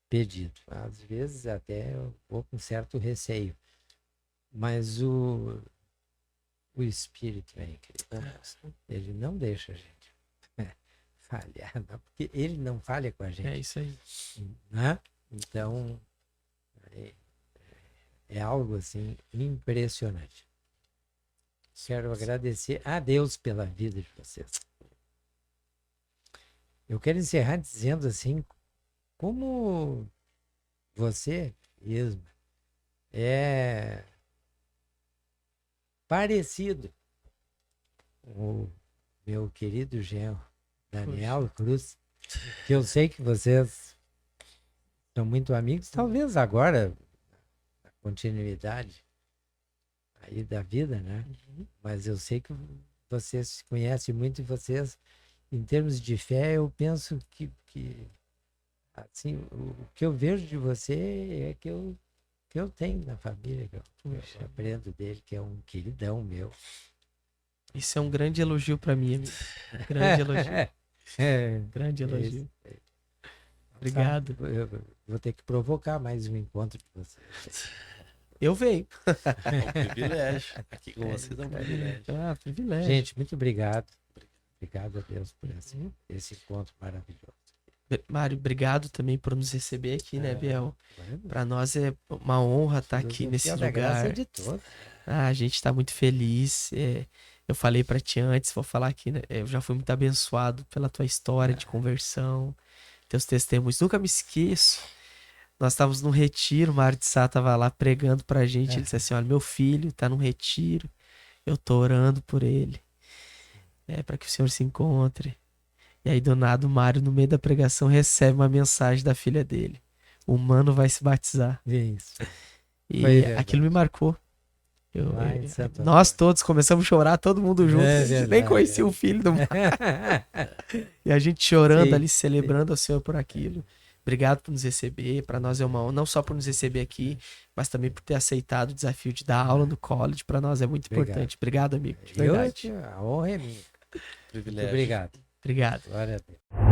pedido. Às vezes até eu vou com certo receio, mas o Espírito vem, querido. Ele não deixa a gente falhar, não, porque ele não falha com a gente. É isso aí. Né? Então, é algo assim impressionante. Quero agradecer a Deus pela vida de vocês. Eu quero encerrar dizendo assim, como você mesmo é parecido com o meu querido genro Daniel Cruz, que eu sei que vocês são muito amigos, talvez agora a continuidade aí da vida, né? Mas eu sei que vocês se conhecem muito e vocês, em termos de fé, eu penso que assim, o que eu vejo de você é que eu tenho na família, que eu aprendo dele, que é um queridão meu. Isso é um grande elogio para mim, amigo. Grande elogio. Grande elogio. Obrigado. Tá, eu vou ter que provocar mais um encontro de vocês. Eu venho. É um privilégio. Aqui com vocês é um privilégio. Ah, privilégio. Gente, muito obrigado. Obrigado a Deus por esse encontro maravilhoso. Mário, obrigado também por nos receber aqui, né, Biel? Bueno, Para nós é uma honra estar aqui nesse filosofia da graça lugar. de todos. A gente está muito feliz. Eu falei para ti antes, vou falar aqui, né? Eu já fui muito abençoado pela tua história de conversão, teus testemunhos. Nunca me esqueço. Nós estávamos num retiro, o Mário de Sá estava lá pregando pra gente. Ele disse assim: olha, meu filho está num retiro, eu tô orando por ele, para que o Senhor se encontre. E aí, do nada, o Mário, no meio da pregação, recebe uma mensagem da filha dele: o mano vai se batizar. Isso. E Foi verdade. aquilo me marcou. Lá em Santo Nós Antônio. todos começamos a chorar, todo mundo junto. É A gente nem verdade, conhecia o filho do Mário. E a gente chorando Sim, ali, celebrando ao Senhor por aquilo. Obrigado por nos receber. Para nós é uma honra, não só por nos receber aqui, mas também por ter aceitado o desafio de dar aula no college. Para nós é muito Obrigado. importante. Obrigado, amigo. De verdade. A honra é minha. Privilégio. Muito obrigado. Obrigado. Glória a Deus.